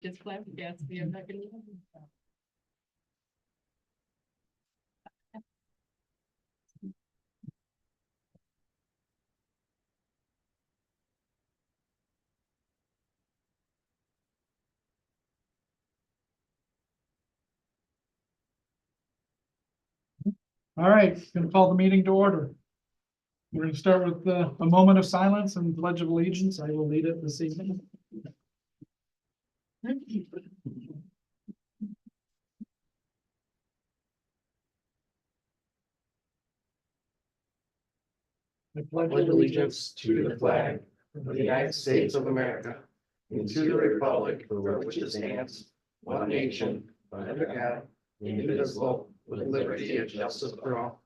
Just flabbergasted. I'm not gonna. All right, going to call the meeting to order. We're going to start with a moment of silence and pledge of allegiance. I will lead it this evening. I pledge allegiance to the flag of the United States of America and to the republic for which it stands, one nation, under God, indivisible, with liberty and justice for all.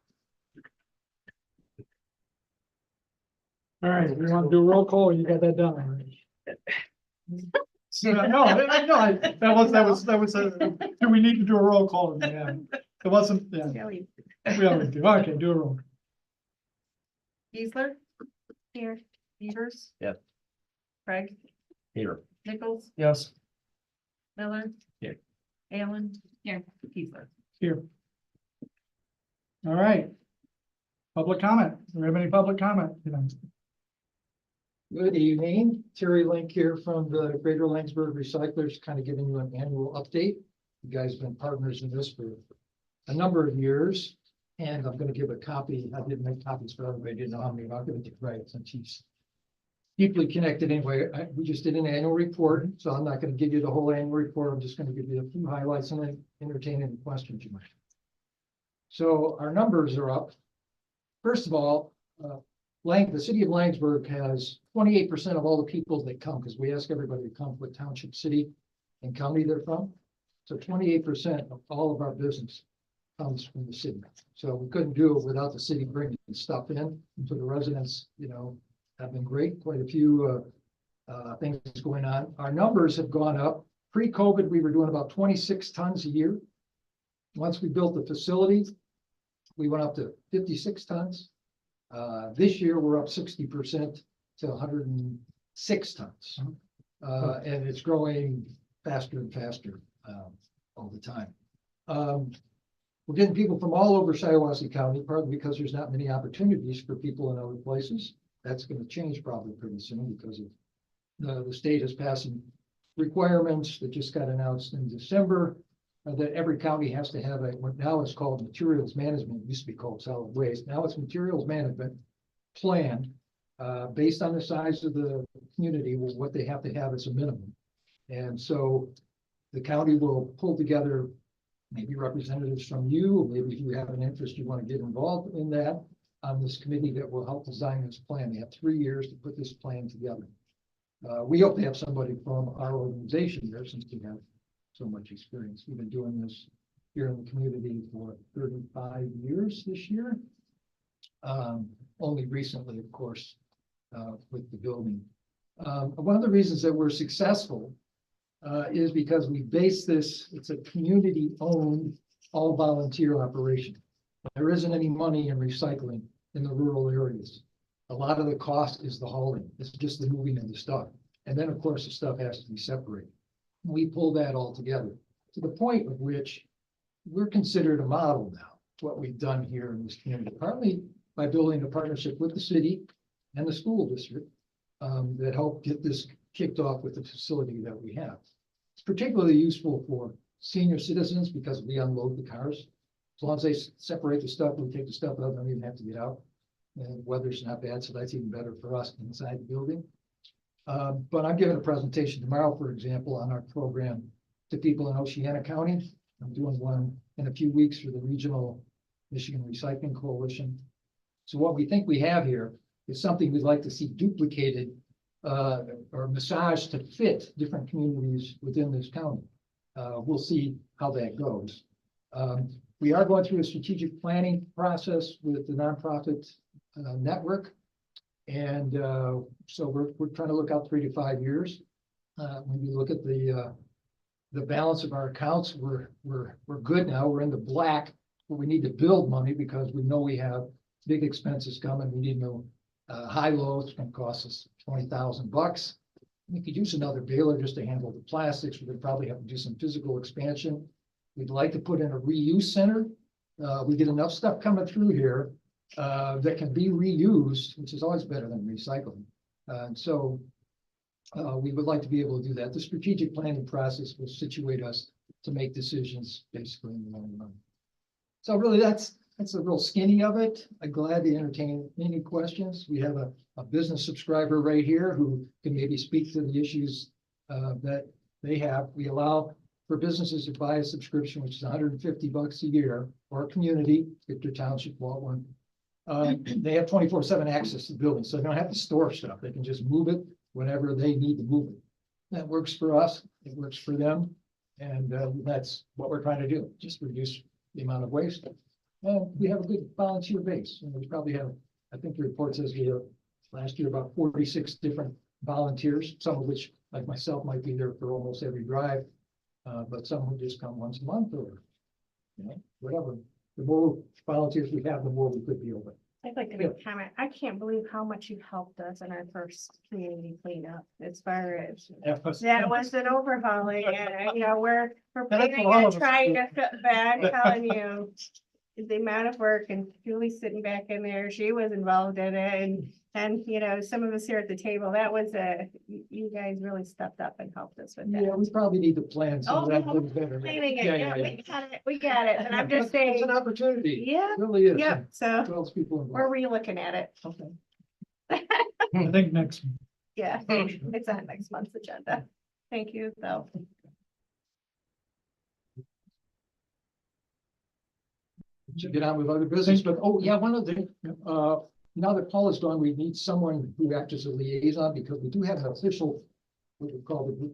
All right, we want to do a roll call, or you got that done already? That was, do we need to do a roll call? Yeah, it wasn't, yeah, we always do. Okay, do a roll. Geisler. Here. Beavers. Yep. Craig. Here. Nichols. Yes. Miller. Here. Allen. Here. Geisler. Here. All right. Public comment. Do we have any public comment? Good evening, Terry Link here from the Greater Laingsburg Recyclers, kind of giving you an annual update. You guys have been partners in this for a number of years, and I'm going to give a copy. I didn't make copies for everybody, didn't know how many. I'll give it to Craig since he's deeply connected anyway. We just did an annual report, so I'm not going to give you the whole annual report. I'm just going to give you a few highlights and then entertain any questions you might have. So our numbers are up. First of all, the city of Laingsburg has 28% of all the people that come, because we ask everybody to come what township, city, and county they're from. So 28% of all of our business comes from the city. So we couldn't do it without the city bringing stuff in. And so the residents, have been great. Quite a few things going on. Our numbers have gone up. Pre-COVID, we were doing about 26 tons a year. Once we built the facility, we went up to 56 tons. This year, we're up 60% to 106 tons. And it's growing faster and faster all the time. We're getting people from all over Shiawassee County, partly because there's not many opportunities for people in other places. That's going to change probably pretty soon because of the state is passing requirements that just got announced in December that every county has to have what now is called materials management. It used to be called solid waste. Now it's materials management plan based on the size of the community, what they have to have as a minimum. And so the county will pull together maybe representatives from you, or maybe if you have an interest, you want to get involved in that on this committee that will help design this plan. They have 3 years to put this plan together. We hope to have somebody from our organization there since we have so much experience. We've been doing this here in the community for 35 years this year. Only recently, of course, with the building. One of the reasons that we're successful is because we base this, it's a community-owned, all-volunteer operation. There isn't any money in recycling in the rural areas. A lot of the cost is the hauling. It's just the moving of the stuff. And then, of course, the stuff has to be separated. We pull that all together to the point of which we're considered a model now, what we've done here in this community, partly by building a partnership with the city and the school district that helped get this kicked off with the facility that we have. It's particularly useful for senior citizens because we unload the cars. As long as they separate the stuff, we take the stuff out, don't even have to get out. And weather's not bad, so that's even better for us inside the building. But I'm giving a presentation tomorrow, for example, on our program to people in Oceana County. I'm doing one in a few weeks for the Regional Michigan Recycling Coalition. So what we think we have here is something we'd like to see duplicated or massaged to fit different communities within this county. We'll see how that goes. We are going through a strategic planning process with the nonprofit network. And so we're trying to look out 3 to 5 years. When you look at the balance of our accounts, we're good now. We're in the black, but we need to build money because we know we have big expenses coming. We need to know high low. It's going to cost us $20,000. We could use another baler just to handle the plastics. We would probably have to do some physical expansion. We'd like to put in a reuse center. We get enough stuff coming through here that can be reused, which is always better than recycling. So we would like to be able to do that. The strategic planning process will situate us to make decisions basically in the long run. So really, that's the real skinny of it. I'm glad to entertain any questions. We have a business subscriber right here who can maybe speak to the issues that they have. We allow for businesses to buy a subscription, which is $150 a year, or a community, if their township bought one. They have 24/7 access to the building, so they don't have to store stuff. They can just move it whenever they need to move it. That works for us, it works for them, and that's what we're trying to do, just reduce the amount of waste. And we have a good volunteer base, and we probably have, I think the report says we have last year about 46 different volunteers, some of which, like myself, might be there for almost every drive. But some will just come once a month or, whatever. The more volunteers we have, the more we could be open. I'd like to make a comment. I can't believe how much you helped us in our first community cleanup as far as that was an overhauling and, we're That's planning all on of us trying do. to fit back, telling you. The amount of work and Julie's sitting back in there, she was involved in it and, some of us here at the table, that was you guys really stepped up and helped us with that. Yeah, we probably need to plan some Oh, of that a no, little better. Planning it, Yeah, yeah, yeah, yeah. we got it, and I'm just It's saying, an opportunity. yeah, It really is. yep, so Twelve people we're involved. relooking at it, Okay. I think next. yeah, it's on next month's agenda. Thank you, though. To get on with other business, but, oh, yeah, one other thing, now that Paul is gone, we need someone who acts as a liaison, because we do have an official, what we call the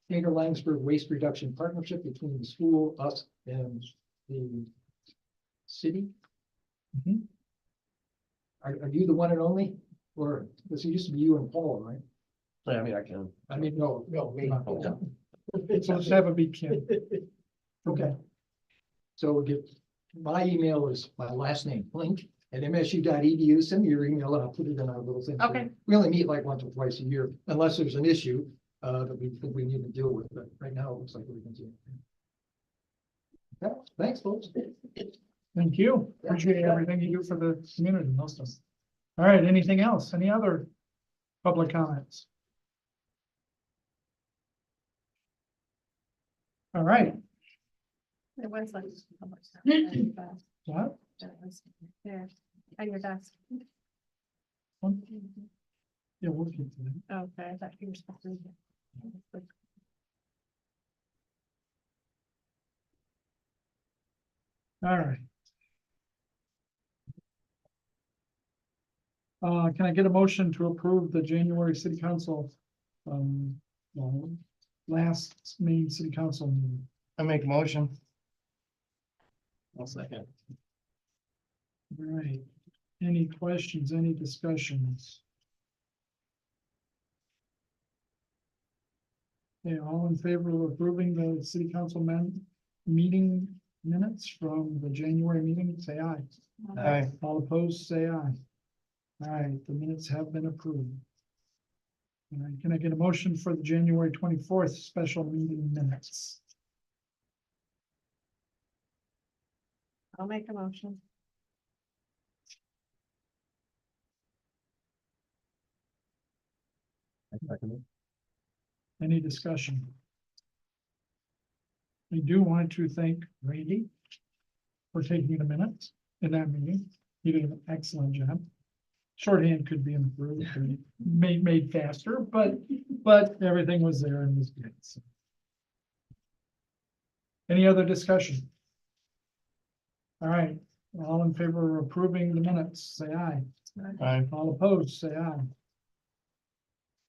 Greater Laingsburg Waste Reduction Partnership between the school, us, and the city. Mhm. Are you the one and only, or, because it used to be you and Paul, right? I mean, I can. I mean, no, me. So let's have a big kid. Okay. So we get, my email is my last name, link, at msu.edu. Send me your email and I'll put it in our little thing. So Okay. We only meet like once or twice a year, unless there's an issue that we think we need to deal with, but right now it looks like we can do. Yeah, thanks, folks. Thank you. Appreciate everything you do for the community, most of us. All right, anything else? Any other public comments? All right. It was like. What? There, on your desk. Yeah, we'll keep that. Okay, I thought you were supposed to. All right. Can I get a motion to approve the January city council, last main city council meeting? I make a motion. One second. All right. Any questions, any discussions? Okay, all in favor of approving the city council meeting minutes from the January meeting, say aye. Aye. All opposed, say aye. All right, the minutes have been approved. All right, can I get a motion for the January 24th special meeting minutes? I'll make a motion. Any discussion? I do want to thank Randy for taking the minutes in that meeting. He did an excellent job. Shorthand could be improved and made faster, but everything was there and was good. So. Any other discussion? All right, all in favor of approving the minutes, say aye. Aye. All opposed, say aye.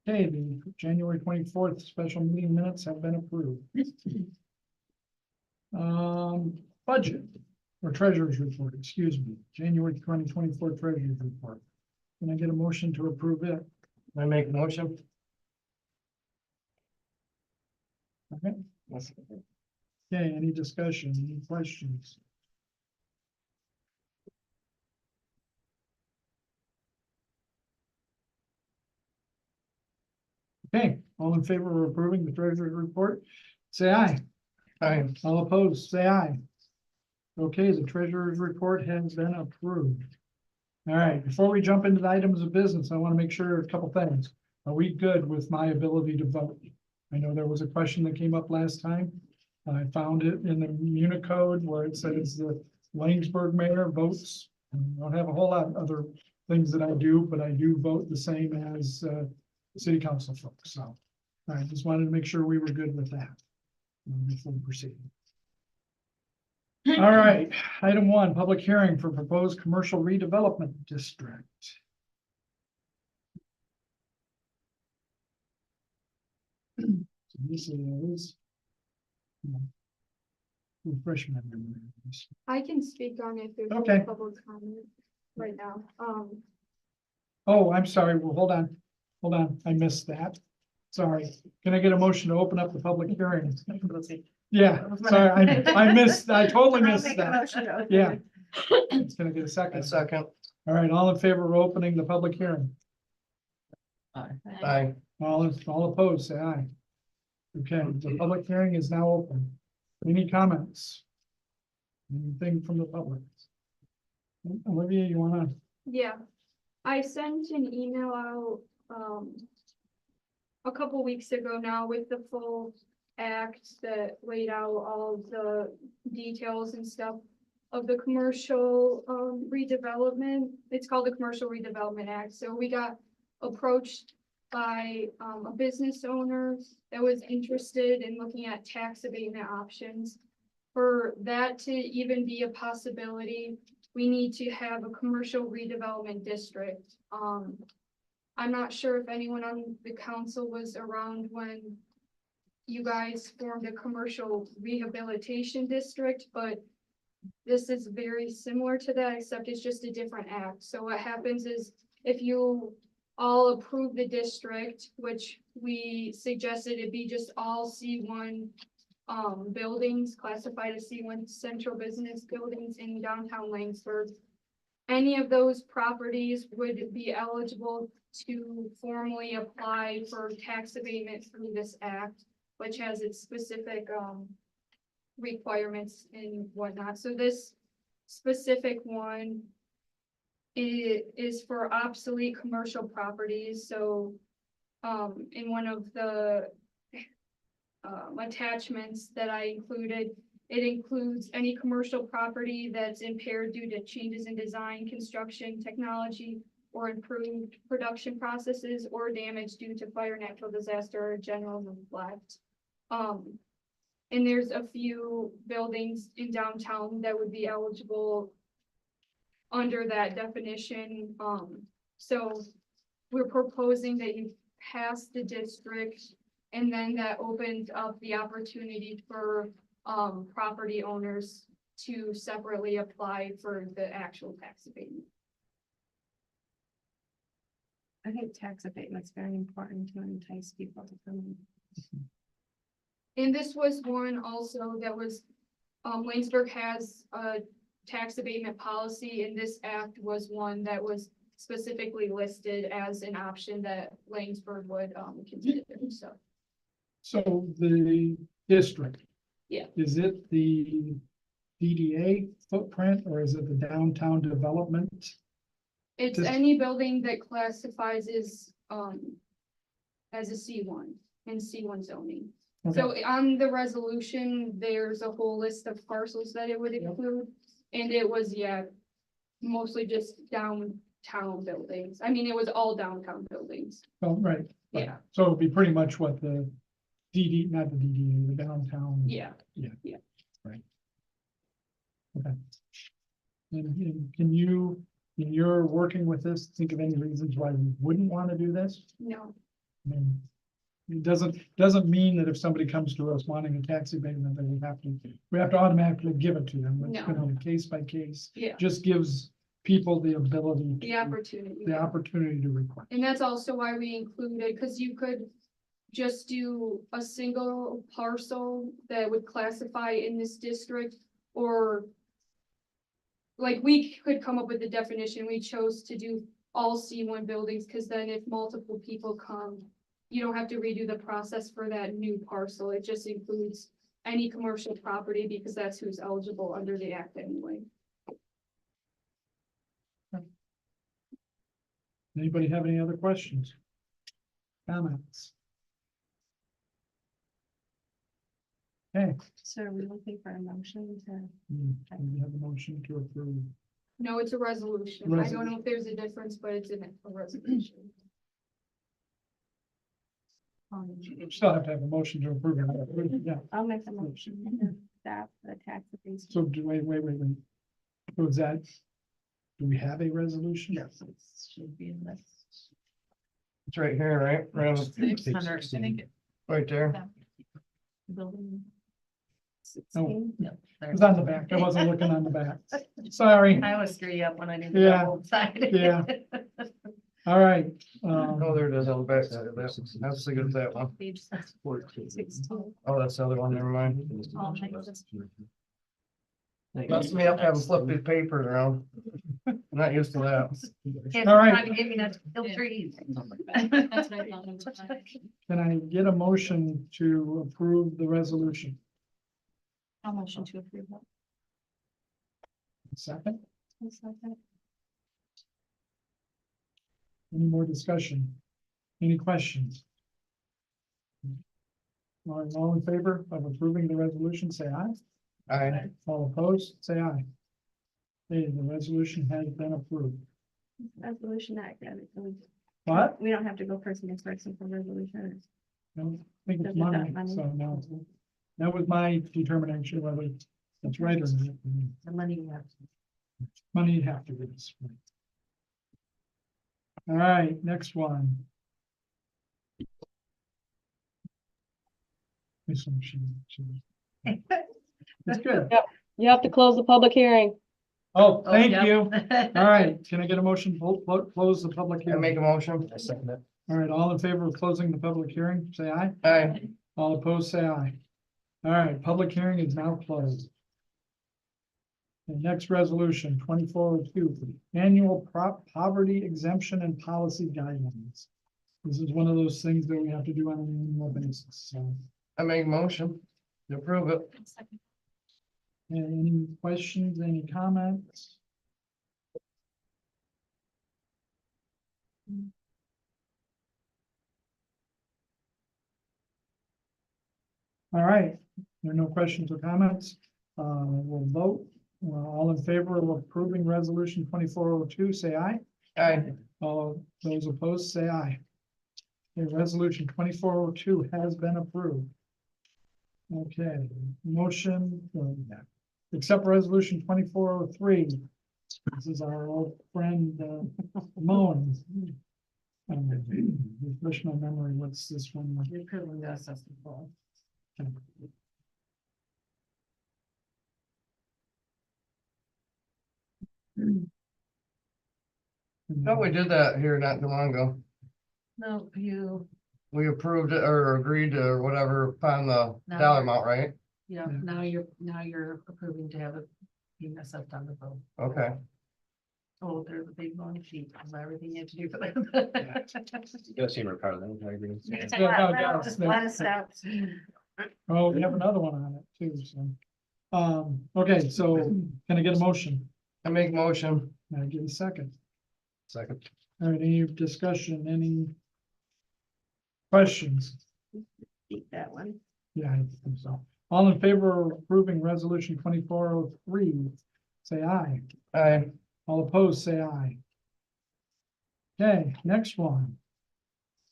Okay, the January 24th special meeting minutes have been approved. Budget or treasurer's report, excuse me, January 2024 treasurer's report. Can I get a motion to approve it? I make a motion. Okay, okay, any discussion, any questions? Okay, all in favor of approving the treasurer's report, say aye. Aye. All opposed, say aye. Okay, the treasurer's report has been approved. All right, before we jump into the items of business, I want to make sure a couple things. Are we good with my ability to vote? I know there was a question that came up last time. I found it in the Municode where it says the Laingsburg mayor votes. I don't have a whole lot of other things that I do, but I do vote the same as city council folks, so. I just wanted to make sure we were good with that before we proceed. All right, item 1, public hearing for proposed commercial redevelopment district. So this is. Refresh my memory. I can speak on it if there's Okay. no public comment right now. Oh, I'm sorry. Well, hold on. I missed that. Sorry. Can I get a motion to open up the public hearing? Yeah, sorry, I totally I'll missed make a that. motion to open Yeah. it. It's gonna get a second. Second. All right, all in favor of opening the public hearing? Aye. All opposed, say aye. Okay, the public hearing is now open. Any comments? Anything from the public? Olivia, you wanna? Yeah, I sent an email out, a couple weeks ago now with the full act that laid out all of the details and stuff of the commercial, redevelopment. It's called the Commercial Redevelopment Act. So we got approached by, a business owner that was interested in looking at tax abatement options. For that to even be a possibility, we need to have a commercial redevelopment district. I'm not sure if anyone on the council was around when you guys formed a commercial rehabilitation district, but this is very similar to that, except it's just a different act. So what happens is if you all approve the district, which we suggested it be just all C1 buildings classified as C1 central business buildings in downtown Laingsburg. Any of those properties would be eligible to formally apply for tax abatement through this act, which has its specific requirements and whatnot. So this specific one is for obsolete commercial properties. So in one of the attachments that I included, it includes any commercial property that's impaired due to changes in design, construction, technology, or improved production processes, or damage due to fire, natural disaster, or general neglect. And there's a few buildings in downtown that would be eligible under that definition. So we're proposing that you pass the district, and then that opens up the opportunity for property owners to separately apply for the actual tax abatement. I think tax abatement's very important to entice people to come in. And this was one also that was, Laingsburg has a tax abatement policy, and this act was one that was specifically listed as an option that Laingsburg would consider, so. So the district. Yeah. Is it the DDA footprint or is it the downtown development? It's Just- any building that classifies as a C1 in C1 zoning. Okay. So on the resolution, there's a whole list of parcels that it would Yep. include. And it was, yeah, mostly just downtown buildings. I mean, it was all downtown buildings. Oh, right. Yeah. So it'd be pretty much what the not the DDA, the downtown. Yeah. Okay. And can you, when you're working with this, think of any reasons why we wouldn't want to do this? No, I mean, it doesn't mean that if somebody comes to us wanting a tax abatement, that we have to automatically give it to them. It's No. gonna be case by case. yeah, Just gives people the ability. the opportunity. The opportunity to request. And that's also why we included, because you could just do a single parcel that would classify in this district, or like we could come up with the definition. We chose to do all C1 buildings, because then if multiple people come you don't have to redo the process for that new parcel. It just includes any commercial property because that's who's eligible under the act anyway. Anybody have any other questions? Comments? Okay, So are we looking for a motion to? we have a motion to approve. No, it's a resolution. I don't know if there's a difference, but it's in a resolution. We still have to have a motion to approve it. Yeah, I'll make the motion to stop the tax increase. so wait. So is that, do we have a resolution? Yes, it should be in this. It's right here, right? Around 600, I think. right there. Building. No, Yep, it was on the back. I wasn't looking on the back. Sorry. I always screw you up when I need to Yeah, go outside. yeah. All right. Oh, there it is on the back side of that. How's the good with that one? Page 16. Oh, that's the other one, never mind. All changes. Must me up having flipped these papers around. Not used to that. It's All right. trying to get me not to kill trees. That's what I thought. Can I get a motion to approve the resolution? I'll motion to approve that. Second, any more discussion? Any questions? All in favor of approving the resolution, say aye. Aye. All opposed, say aye. Okay, the resolution has been approved. Resolution act, What? we don't have to go person against person for resolution. I don't think it's Does it got money, money? so no. That was my determination whether it's right or not. The money you have. Money you have to give us. All right, next one. This one It's good. You have to close the public hearing. Oh, thank yep. you. All right, can I get a motion to close the public I hearing? make a motion. I second it. All right, all in favor of closing the public hearing, say aye. Aye. All opposed, say aye. All right, public hearing is now closed. The next resolution, 2402, annual poverty exemption and policy guidelines. This is one of those things that we have to do on an annual basis, so. I make a motion to approve it. Any questions, any comments? All right, there are no questions or comments. We'll vote. All in favor of approving resolution 2402, say aye. Aye. All those opposed, say aye. Okay, resolution 2402 has been approved. Okay, motion, accept resolution 2403. This is our old friend, Moen. Refresh my memory, what's this one? You're approving the assessment law. No, we did that here not too long ago. No, you, We approved it or agreed to or whatever upon the No. dollar amount, right? yeah, now you're approving to have it being assessed on the vote. Okay. Oh, there's a big long sheet of everything you have to do for that. You guys seem part of them, I agree. It's a lot- A lot of steps. Oh, we have another one on it too, so. Okay, so can I get a motion? I make a motion. Can I get a second? Second. All right, any discussion, any questions? Keep that one. Yeah, I think so. All in favor of approving resolution 2403, say aye. Aye. All opposed, say aye. Okay, next one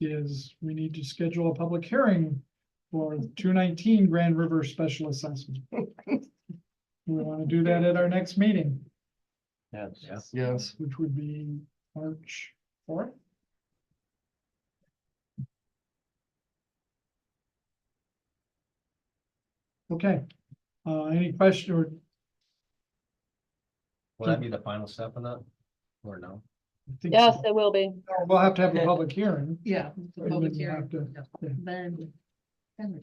is we need to schedule a public hearing for 219 Grand River Special Assessment. We want to do that at our next meeting, Yes. Yes. which would be March 4th. Okay, any question or? Will that be the final step in that? Or no? I think Yes, so. it will be. We'll have to have a public hearing. Yeah. the and public then we'll hearing. have to- yeah. Then.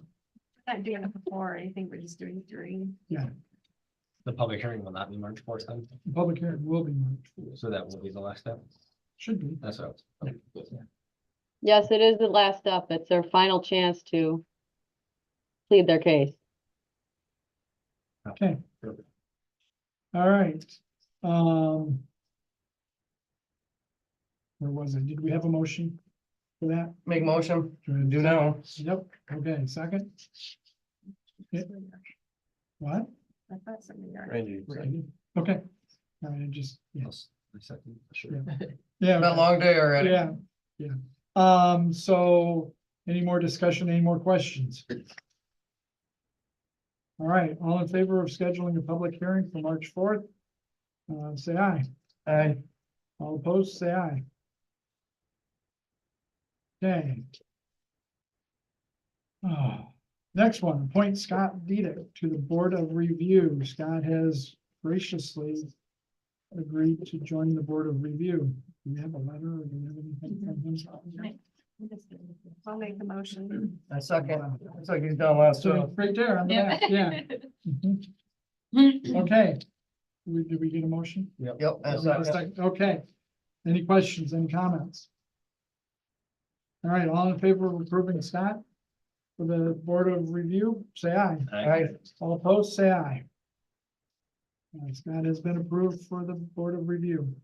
Not doing it before, I think we're just doing three. Yeah, The public hearing will not be March 4th then, the public hearing will be March 4th. so that will be the last step. Should be. That's what I was. Yes, it is the last step. It's their final chance to plead their case. Okay. All right. Where was it? Did we have a motion for that? Make motion, do now. Yep, okay, second. Yeah. What? I thought somebody already. Randy. Randy? Okay. All right, just, yes, I second, sure. yeah. Been a okay. long day already. Yeah, yeah. So any more discussion, any more questions? All right, all in favor of scheduling a public hearing for March 4th? Say aye. Aye. All opposed, say aye. Okay. Next one, appoint Scott Dietrich to the Board of Review. Scott has graciously agreed to join the Board of Review. Do we have a letter or do we have anything from him? I'll make the motion. A second, it's like he's done last So time. right there on the back, yeah. Mhm. Okay. Did we get a motion? Yep, a second. Okay. Any questions, any comments? All right, all in favor of approving Scott for the Board of Review, say aye. Aye. All opposed, say aye. All right, Scott has been approved for the Board of Review.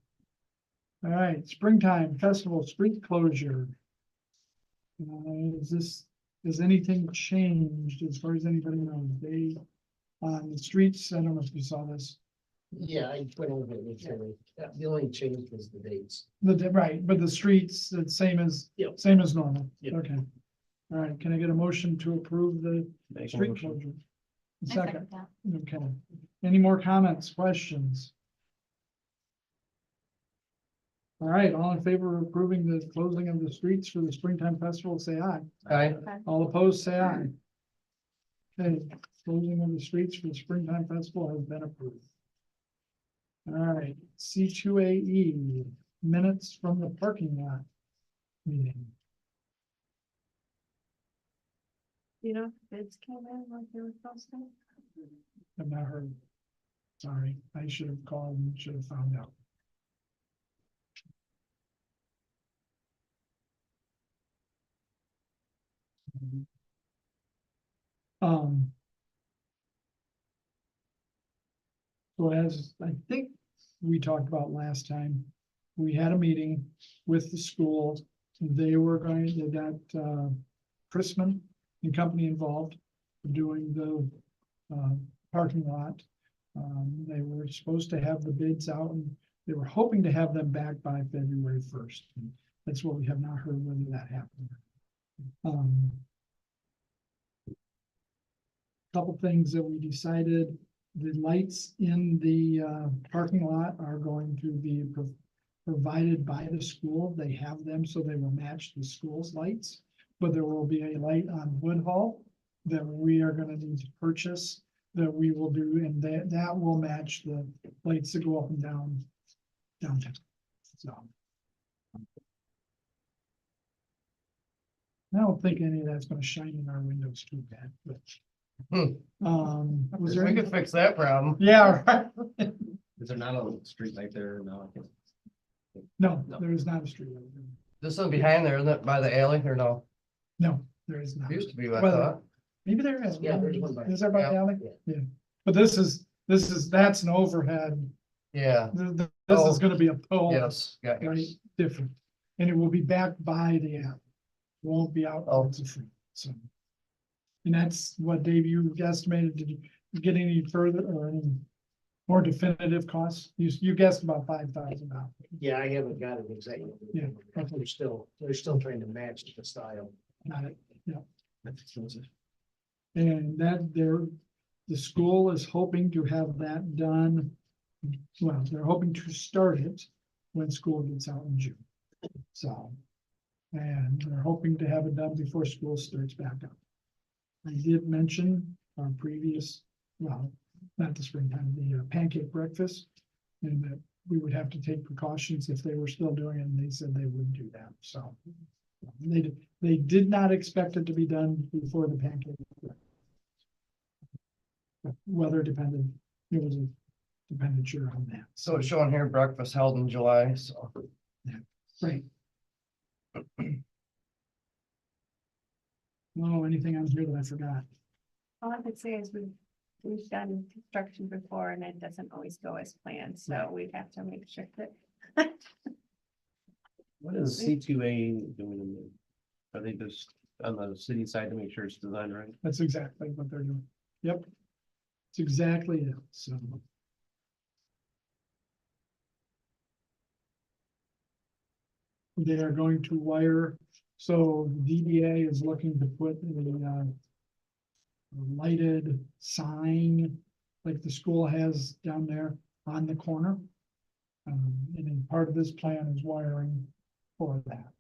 All right, Springtime Festival Street Closure. Has anything changed as far as anybody knows? They, on the streets, I don't know if you saw this. Yeah, I went over it yesterday. The only change was the dates. Right, but the streets, the same as, Yep. same as normal. Yep. Okay. All right, can I get a motion to approve the Make a street motion. closure? Second, okay. Any more comments, questions? All right, all in favor of approving the closing of the streets for the Springtime Festival, say aye. Aye. All opposed, say aye. Okay, closing of the streets for the Springtime Festival has been approved. All right, C2AE, minutes from the parking lot meeting. You know, bids came in like they were supposed to. I've not heard. Sorry, I should have called and should have found out. Um. So as I think we talked about last time, we had a meeting with the school. They were going to get Chrisman and company involved doing the parking lot. They were supposed to have the bids out and they were hoping to have them back by February 1st. That's what we have not heard whether that happened. Couple things that we decided, the lights in the parking lot are going to be provided by the school. They have them, so they will match the school's lights. But there will be a light on Woodhull that we are gonna need to purchase, that we will do, and that will match the lights that go up and down downtown. So. I don't think any of that's gonna shine in our windows too bad, but. Was there We any? could fix that problem. Yeah, right. Is there not a street light there? No, I think. No, No. there is not a street light. This one behind there, isn't it, by the alley, or no? No, there is not. Used to be, I Well, thought. Maybe there is. Yeah, there's one by- Is there by the Yeah. alley? Yeah, but that's an overhead. Yeah, This Oh. is gonna be a pole. yes, got you. Right, different. And it will be back by the alley. Won't be out. Oh. towards the front, so. And that's what, Dave, you estimated. Did you get any further or any more definitive costs? You guessed about $5,000. Yeah, I haven't got it exactly. Yeah. They're still trying to match the style. Got it. That's expensive. And the school is hoping to have that done. Well, they're hoping to start it when school gets out in June. So. And they're hoping to have it done before school starts back up. I did mention our previous, well, not the springtime, the pancake breakfast. And that we would have to take precautions if they were still doing it, and they said they wouldn't do that, so. They did not expect it to be done before the pancake. Weather dependent, it was a dependency on that. So it's showing here breakfast held in July, so. Right. No, anything on here that I forgot? All I could say is we've done construction before and it doesn't always go as planned, so we have to make sure that. What is C2A doing? Are they just on the city side to make sure it's designed right? That's exactly what they're doing. Yep. It's exactly it, so. They are going to wire, so DDA is looking to put a lighted sign like the school has down there on the corner. And then part of this plan is wiring for that.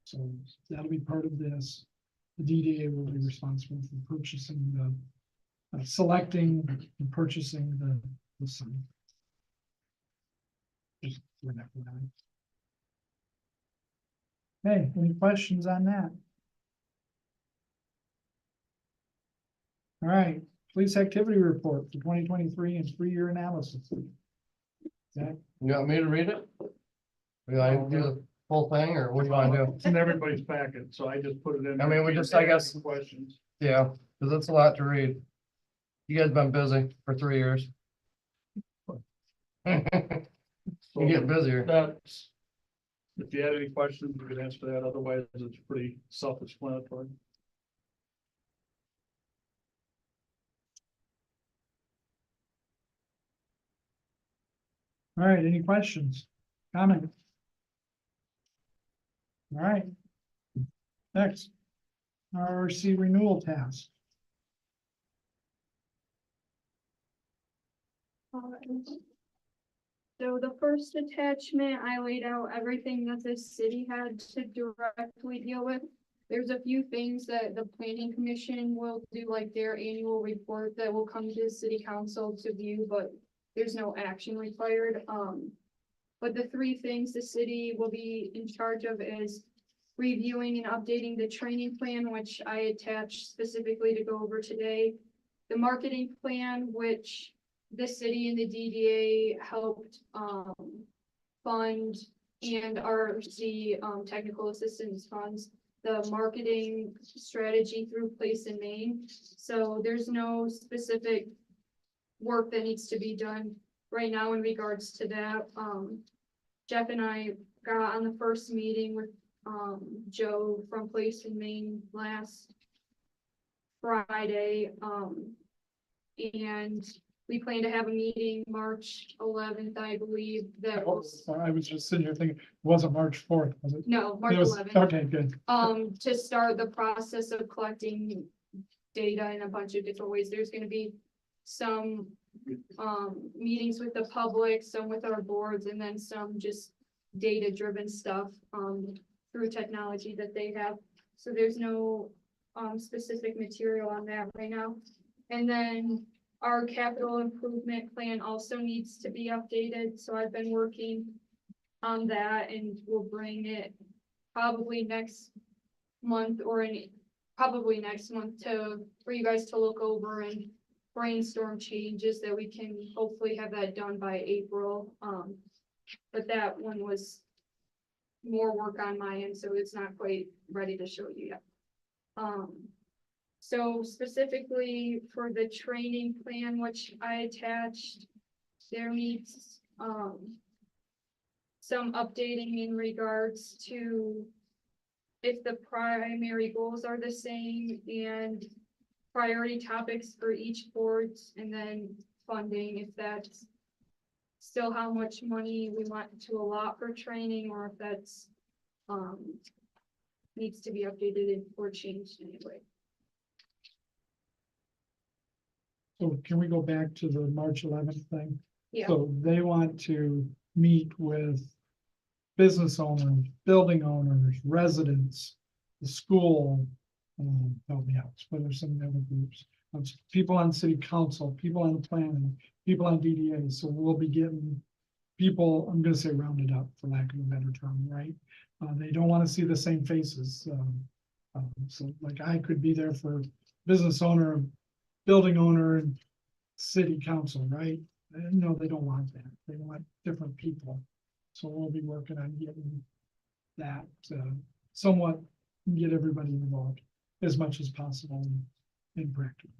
So that'll be part of this. The DDA will be responsible for purchasing the, selecting and purchasing the sign. Just for that one. Hey, any questions on that? All right, police activity report for 2023 and 3-year analysis. Zach? You want me to read it? We want to do the whole thing, or what do you want to do? It's in everybody's packet, so I just put it in. I mean, we just, I guess, Questions. yeah, because it's a lot to read. You guys been busy for 3 years. You get busier. That's, if you had any questions, you could answer that, otherwise it's pretty self-explanatory. All right, any questions, comments? All right. Next, RRC renewal task. So the first attachment, I laid out everything that the city had to directly deal with. There's a few things that the planning commission will do, like their annual report that will come to the city council to view, but there's no action required. But the 3 things the city will be in charge of is reviewing and updating the training plan, which I attached specifically to go over today. The marketing plan, which the city and the DDA helped fund, and RC technical assistance funds, the marketing strategy through Place in Maine. So there's no specific work that needs to be done right now in regards to that. Jeff and I got on the first meeting with Joe from Place in Maine last Friday. And we plan to have a meeting March 11th, I believe, that was, I was just sitting here thinking, it wasn't March 4th, was it? no, March It was- 11th. Okay, good. To start the process of collecting data in a bunch of different ways. There's gonna be some meetings with the public, some with our boards, and then some just data-driven stuff through technology that they have. So there's no specific material on that right now. And then our capital improvement plan also needs to be updated, so I've been working on that, and we'll bring it probably next month probably next month for you guys to look over and brainstorm changes that we can hopefully have that done by April. But that one was more work on my end, so it's not quite ready to show you yet. So specifically for the training plan, which I attached, there needs some updating in regards to if the primary goals are the same and priority topics for each board, and then funding, if that's still how much money we want to allot for training, or if that's needs to be updated or changed anyway. So can we go back to the March 11th thing? Yeah. So they want to meet with business owners, building owners, residents, the school, help me out, but there's some other groups, people on city council, people on the planning, people on DDA. So we'll be getting people, I'm gonna say rounded up for lack of a better term, right? They don't want to see the same faces. So like I could be there for business owner, building owner, and city council, right? No, they don't want that. They want different people. So we'll be working on getting that somewhat, get everybody involved. as much as possible in practice.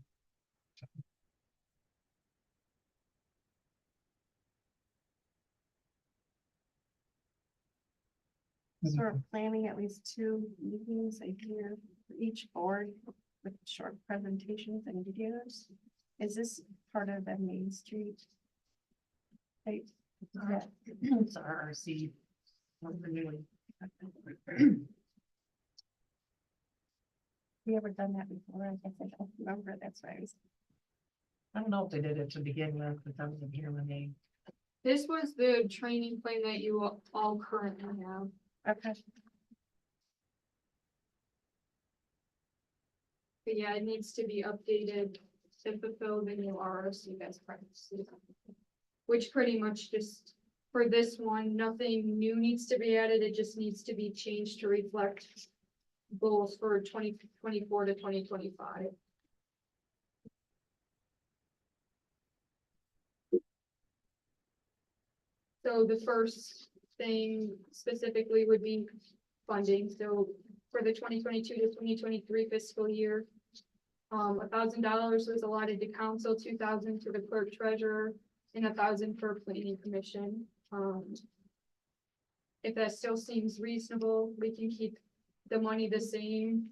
Sort of planning at least 2 meetings a year for each board with short presentations and videos. Is this part of the Main Street? Like, It's our RC. We're renewing. we ever done that before? I guess I don't remember. That's why I was. I don't know if they did it to begin with, but I wasn't here when they. This was the training plan that you all currently have. Okay. But yeah, it needs to be updated to fulfill the new RRC best practices. Which pretty much just, for this one, nothing new needs to be added, it just needs to be changed to reflect goals for 2024 to 2025. So the first thing specifically would be funding, so for the 2022 to 2023 fiscal year. $1,000 was allotted to council, 2,000 to the clerk treasurer, and 1,000 for planning commission. If that still seems reasonable, we can keep the money the same.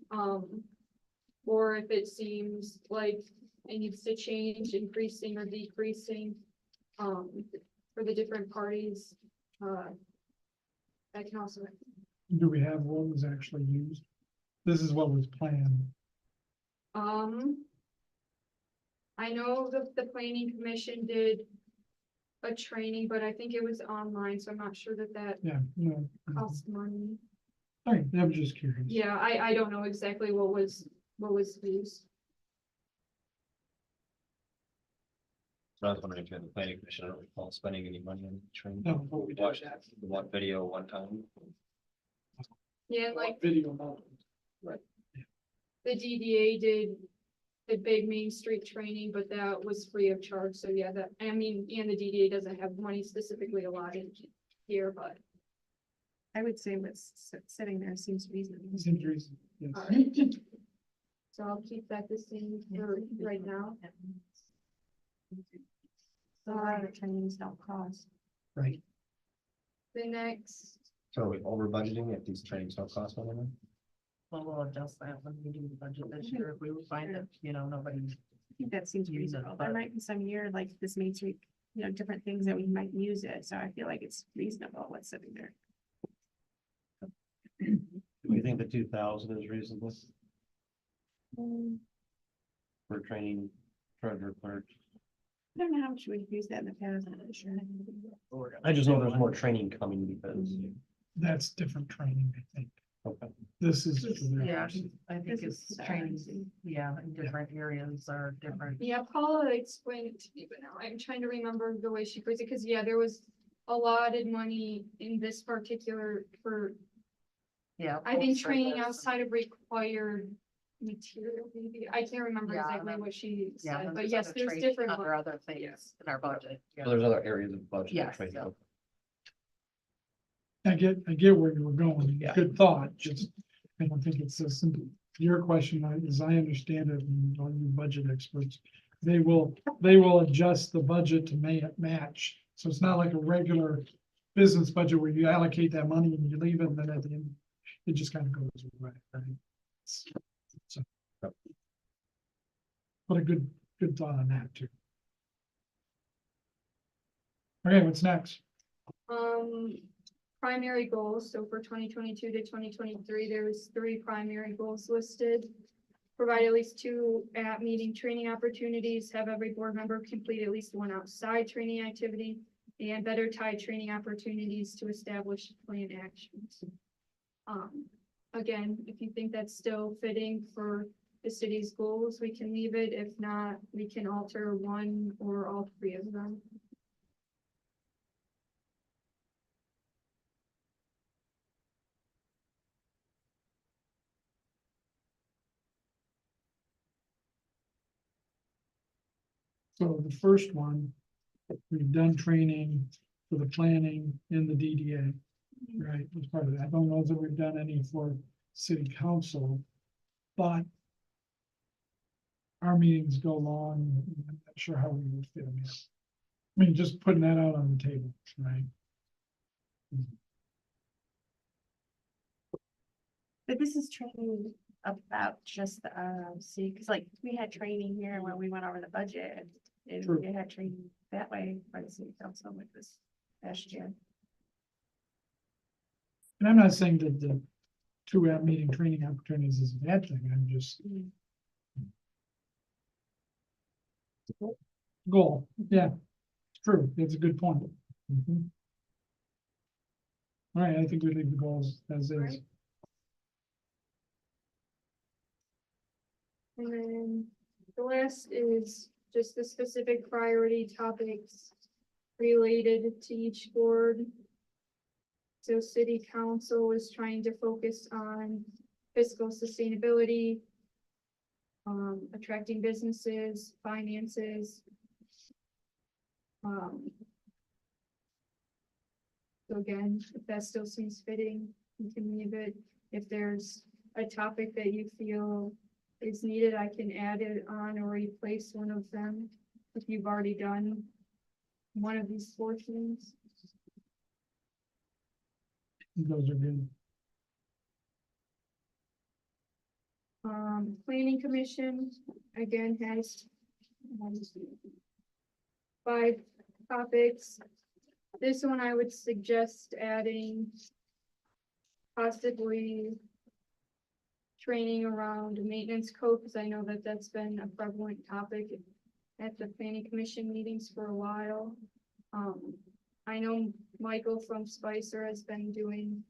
Or if it seems like it needs to change, increasing or decreasing, for the different parties, I can also. Do we have what was actually used? This is what was planned. I know the planning commission did a training, but I think it was online, so I'm not sure that Yeah, no. cost money. All right, I'm just curious. Yeah, I don't know exactly what was used. I was wondering if you had the planning commission, I don't recall spending any money on training. No, but we did Watched that. the one video one time. Yeah, like Video mode. the DDA did the big Main Street training, but that was free of charge. So yeah, that, I mean, and the DDA doesn't have money specifically allotted here, but. I would say what's sitting there seems reasonable. Seems reasonable, yes. All right. So I'll keep that the same for right now. A lot of trainings don't cost. Right. The next, So are we over budgeting if these trainings don't cost anything? Well, we'll adjust that when we do the budget this year, if we would find that, nobody. I think that seems Use it, reasonable. There but- might be some year like this Main Street, different things that we might use it. So I feel like it's reasonable what's sitting there. Do we think the 2,000 is reasonable for training treasurer clerk? I don't know how much we've used that in the past. I'm not sure. I just know there's more training coming because, That's different training, I think. okay. This is. Yeah, I think This is it's training, RC. yeah, in different areas are different. yeah, Paula explained it to me, but now I'm trying to remember the way she phrased it, because yeah, there was allotted money in this particular for, Yeah. I think, both training sides. outside of required material, maybe. I can't remember Yeah, exactly then- what she Yeah. said, then but yes, other there's training different. Under other Yeah. things in our budget. yeah. So there's other areas of budget. Yes, training. yeah. I get where you were going. Yeah. Good thought, just, I don't think it's so simple. Your question, as I understand it, and all you budget experts, they will adjust the budget to match. So it's not like a regular business budget where you allocate that money and you leave it, and then at the end, it just kind of goes away, right? So. But a good thought on that too. Okay, what's next? Primary goals, so for 2022 to 2023, there was 3 primary goals listed. Provide at least 2 at-meeting training opportunities, have every board member complete at least 1 outside training activity, and better tie training opportunities to established plan actions. Again, if you think that's still fitting for the city's goals, we can leave it. If not, we can alter 1 or all 3 of them. So the first one, we've done training for the planning in the DDA, right, as part of that. I don't know that we've done any for city council. But our meetings go long, I'm not sure how we would fit them in. I mean, just putting that out on the table, right? But this is training about just the ROC, because like we had training here when we went over the budget. And True. we had training that way for the city council with this last year. And I'm not saying that the two-hour meeting training opportunities is a bad thing, I'm just. Goal, yeah, true, that's a good point. Mhm. All right, I think we leave the goals as is. Right. And then the last is just the specific priority topics related to each board. So city council was trying to focus on fiscal sustainability, attracting businesses, finances. So again, if that still seems fitting, you can leave it. If there's a topic that you feel is needed, I can add it on or replace one of them if you've already done one of these 4 things. Those are good. Planning commission, again, has 5 topics. This one I would suggest adding possibly training around maintenance code, because I know that that's been a prevalent topic at the planning commission meetings for a while. I know Michael from Spicer has been doing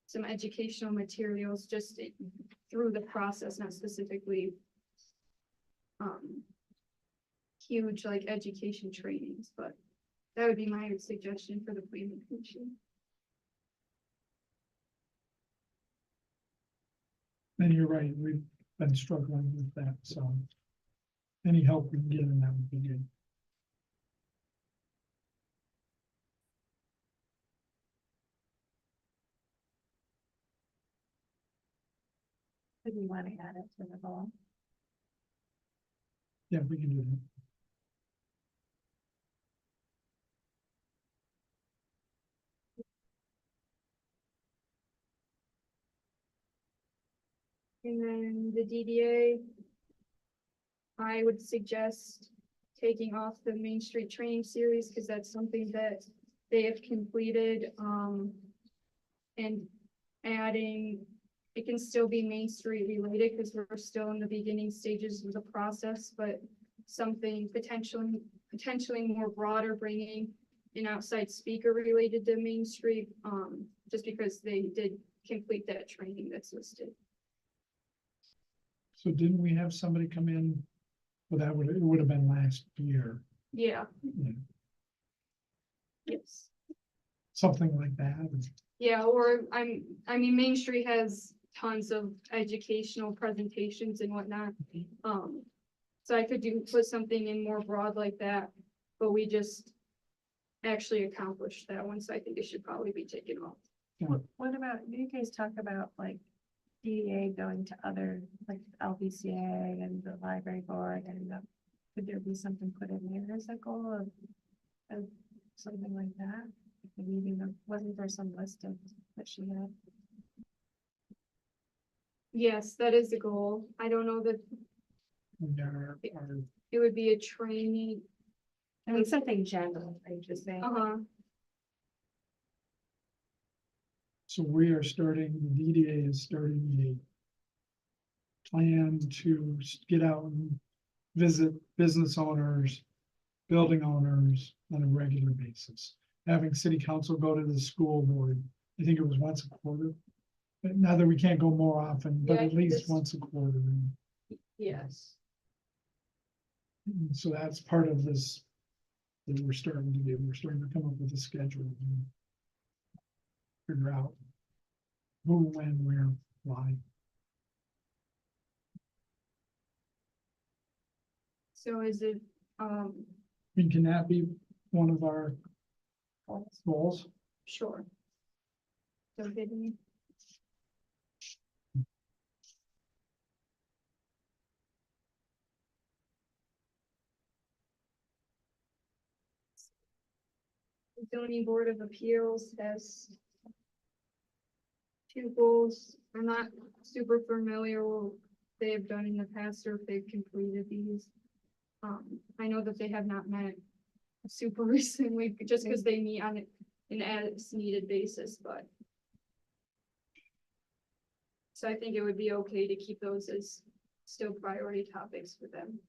some educational materials just through the process, not specifically huge like education trainings, but that would be my suggestion for the planning commission. And you're right, we've been struggling with that, so. Any help we can get in that would be good. If you want to add it to the goal. Yeah, we can do that. And then the DDA, I would suggest taking off the Main Street training series, because that's something that they have completed, and adding, it can still be Main Street related, because we're still in the beginning stages of the process, but something potentially more broader, bringing an outside speaker related to Main Street, just because they did complete that training that's listed. So didn't we have somebody come in? Well, it would have been last year, Yeah. Yeah. Yes. something like that. Yeah, or I mean, Main Street has tons of educational presentations and whatnot. So I could put something in more broad like that, but we just actually accomplished that one, so I think it should probably be taken off. What about, do you guys talk about like DDA going to other, like LBCA and the library board, and could there be something put in there as a goal of something like that? Maybe wasn't there some list of that she had? Yes, that is the goal. I don't know that it would be a training. I mean, something general, I just saying. So we are starting, the DDA is starting a plan to get out and visit business owners, building owners on a regular basis. Having city council go to the school board, I think it was once a quarter. But now that we can't go more often, but Yeah, at least this- once a quarter. Yes. And so that's part of this that we're starting to do. We're starting to come up with a schedule and figure out who, when, where, why. So is it, I mean, can that be one of our goals? sure. So hidden. zoning board of appeals has two goals. I'm not super familiar with what they have done in the past or if they've completed these. I know that they have not met super recently, just because they meet on an as needed basis, but. So I think it would be okay to keep those as still priority topics for them.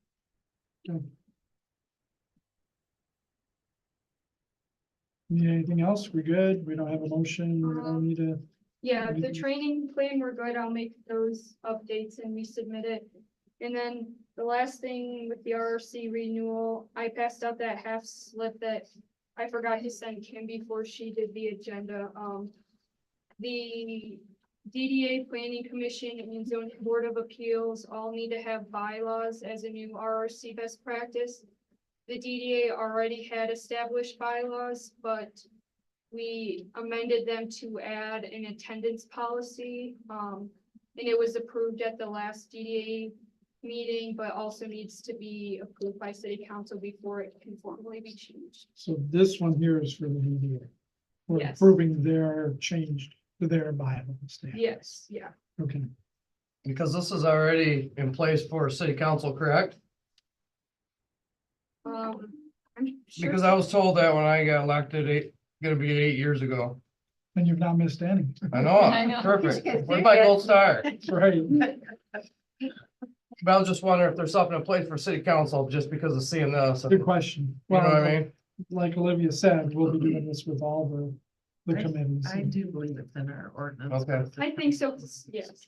Need anything else? We good? We don't have a motion, we don't need a, Yeah, the training plan, we're good. I'll make those updates and resubmit it. And then the last thing with the RRC renewal, I passed out that half slip that I forgot to send Kim before she did the agenda. The DDA Planning Commission and Zoning Board of Appeals all need to have bylaws as a new RRC best practice. The DDA already had established bylaws, but we amended them to add an attendance policy. And it was approved at the last DDA meeting, but also needs to be approved by city council before it can formally be changed. so this one here is for the DDA. We're Yes. approving their change to their bylaw standard. Yes, yeah. Okay, Because this is already in place for city council, correct? I'm sure. Because I was told that when I got elected, gonna be 8 years ago. and you've not missed any. I know, I know. perfect. Where's my gold star? Right, But I was just wondering if there's something in place for city council just because of seeing this. good question. You know what Well, I mean? like Olivia said, we'll be doing this with all the committees. I do believe it's in our ordinance. Okay. I think so, yes.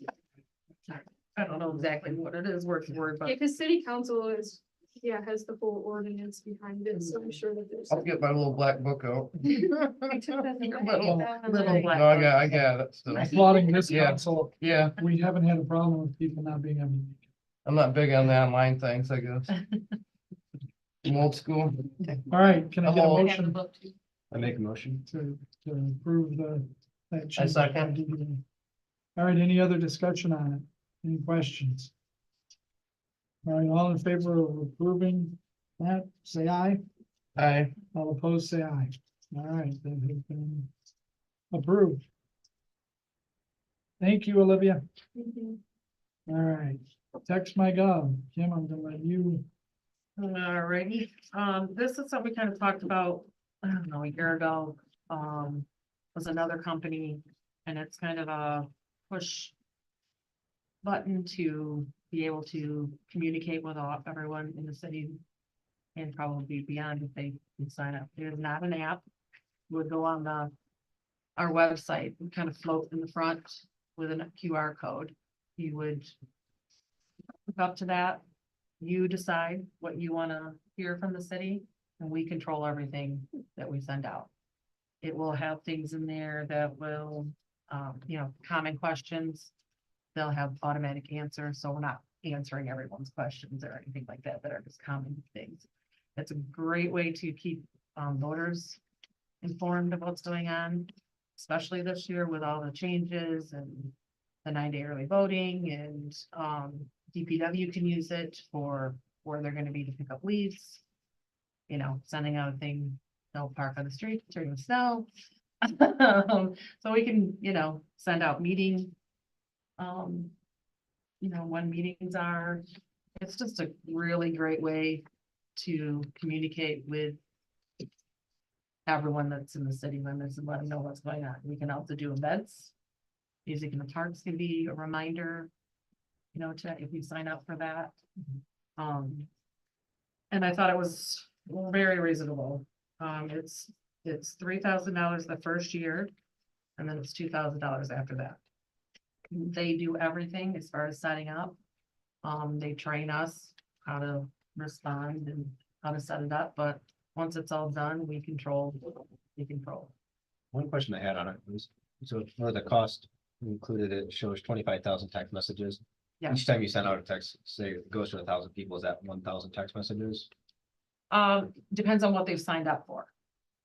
I don't know exactly what it is word for word, Yeah, but because city council is, has the whole ordinance behind it, so I'm sure that there's. I'll get my little black book out. little black. No, I got it. So, Applauding this Yeah. council, yeah, we haven't had a problem with people not being able to. I'm not big on the online things, I guess. I'm old school. All right, can I get a I'm all- motion I make a motion. to approve that I change? second. All right, any other discussion on it? Any questions? All right, all in favor of approving that, say aye. Aye. All opposed, say aye. All right, that has been approved. Thank you, Olivia. Mhm. All right, text my gov. Kim, I'm gonna let you. Alrighty, this is something we kind of talked about, I don't know, a year ago, was another company, and it's kind of a push button to be able to communicate with everyone in the city and probably beyond if they can sign up. It is not an app. Would go on our website and kind of float in the front with a QR code. You would hook up to that. You decide what you want to hear from the city, and we control everything that we send out. It will have things in there that will, common questions. They'll have automatic answers, so we're not answering everyone's questions or anything like that, that are just common things. It's a great way to keep voters informed of what's going on, especially this year with all the changes and the 9-day early voting, and DPW can use it for where they're gonna be to pick up leaves. Sending out a thing, don't park on the street during the snow. So we can, send out meeting. When meetings are, it's just a really great way to communicate with everyone that's in the city limits and let them know what's going on. We can also do events. Music in the Parks can be a reminder, if you sign up for that. And I thought it was very reasonable. It's $3,000 the first year, and then it's $2,000 after that. They do everything as far as signing up. They train us how to respond and how to set it up, but once it's all done, we control. One question I had on it was, so for the cost included, it shows 25,000 text messages. Yeah. Each time you send out a text, say it goes to 1,000 people, is that 1,000 text messages? Depends on what they've signed up for.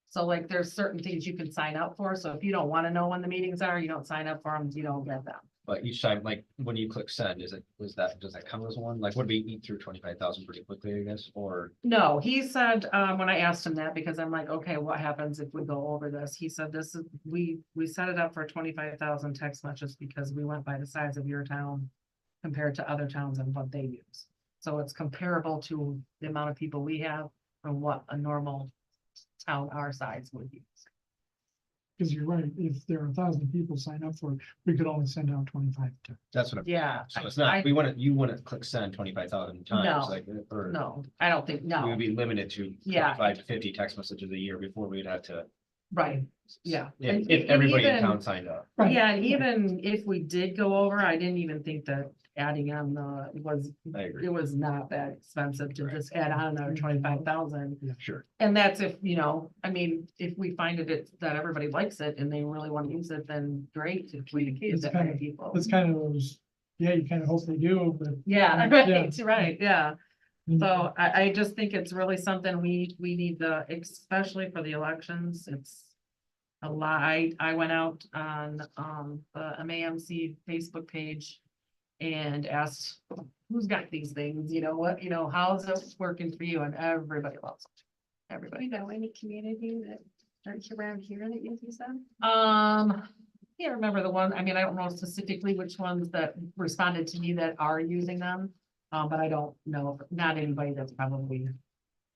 So like, there's certain things you can sign up for, so if you don't want to know when the meetings are, you don't sign up for them, you don't get them. But each time, like, when you click send, does that count as one? Like, would we eat through 25,000 pretty quickly, I guess, or? No, he said, when I asked him that, because I'm like, okay, what happens if we go over this? He said, this is, we set it up for 25,000 text messages because we went by the size of your town compared to other towns and what they use. So it's comparable to the amount of people we have and what a normal town our size would use. Because you're right, if there are 1,000 people sign up for it, we could only send out 25 to. That's what I'm. Yeah. So it's I- not, you wouldn't click send 25,000 times, No. like, or. No, I don't think, We no, would be limited to Yeah. 25 to 50 text messages a year before we'd have to. right, yeah. And- If and everybody in even- town signed up. Right. Yeah, and even if we did go over, I didn't even think that adding on I agree. it was not that expensive to just add on another 25,000. Sure. And that's if, I mean, if we find that everybody likes it and they really want to use it, then great, if we use It's it kind many of- people. It's kind of those, yeah, you kind of hope they do, but. Yeah, Yeah. right, yeah. Mm, So I just think it's really something we need especially for the elections, it's a lot. I went out on, the MAMC Facebook page and asked, who's got these things, how's it working for you? And everybody loves it. Do Everybody you does. know any community that aren't around here that uses them? Can't remember the one, I mean, I don't know specifically which ones that responded to me that are using them. But I don't know, not anybody that's probably,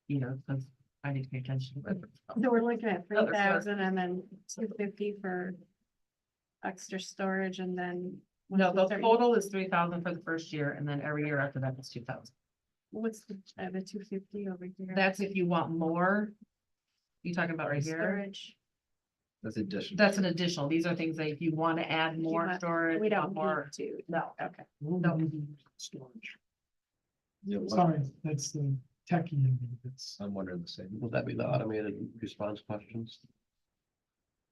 because I need to pay attention. So we're looking at Other 3,000 and then 250 for extra storage and then. No, the what's the total is 3,000 for the first year, and then every year after that it's 2,000. What's the 250 over here? That's if you want more. You talking about right here? Storage. That's additional. That's an additional. These are things that if you want to add more want- storage. We you don't want need more. to. No. Okay. No. Storage. Yeah, Sorry, that's the techie in me. That's, I'm wondering the same. Would that be the automated response questions?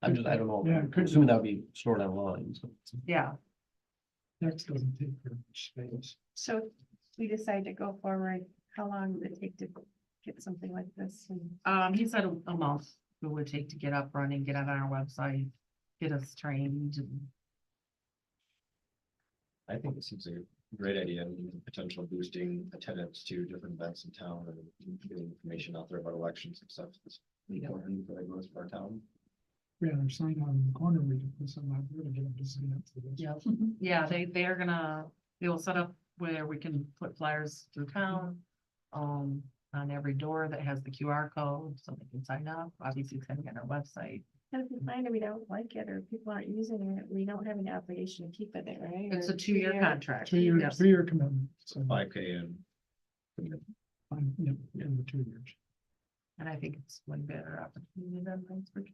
I don't know. Yeah, I'm could be. assuming that would be stored online, so. Yeah, text doesn't take very much space. So we decide to go forward, how long would it take to get something like this? And he said a month it would take to get up running, get on our website, get us trained. And I think it seems like a great idea and potential boosting attendance to different events in town and getting information out there about elections and stuff. It's important for the growth of our town. We had our sign out in the corner, we could put something out there to get them to sign up for this. Yeah, yeah, they will set up where we can put flyers through town. On every door that has the QR code, so they can sign up. Obviously, it's gonna get on our website. and if we find that we don't like it or people aren't using it, we don't have an obligation to keep it there, right? It's Or a 2-year 2-year? contract. 2 year, Yes. 3 year commitment, so, 5K and yeah, in the 2 years. And I think it's one better opportunity than Laingsburg.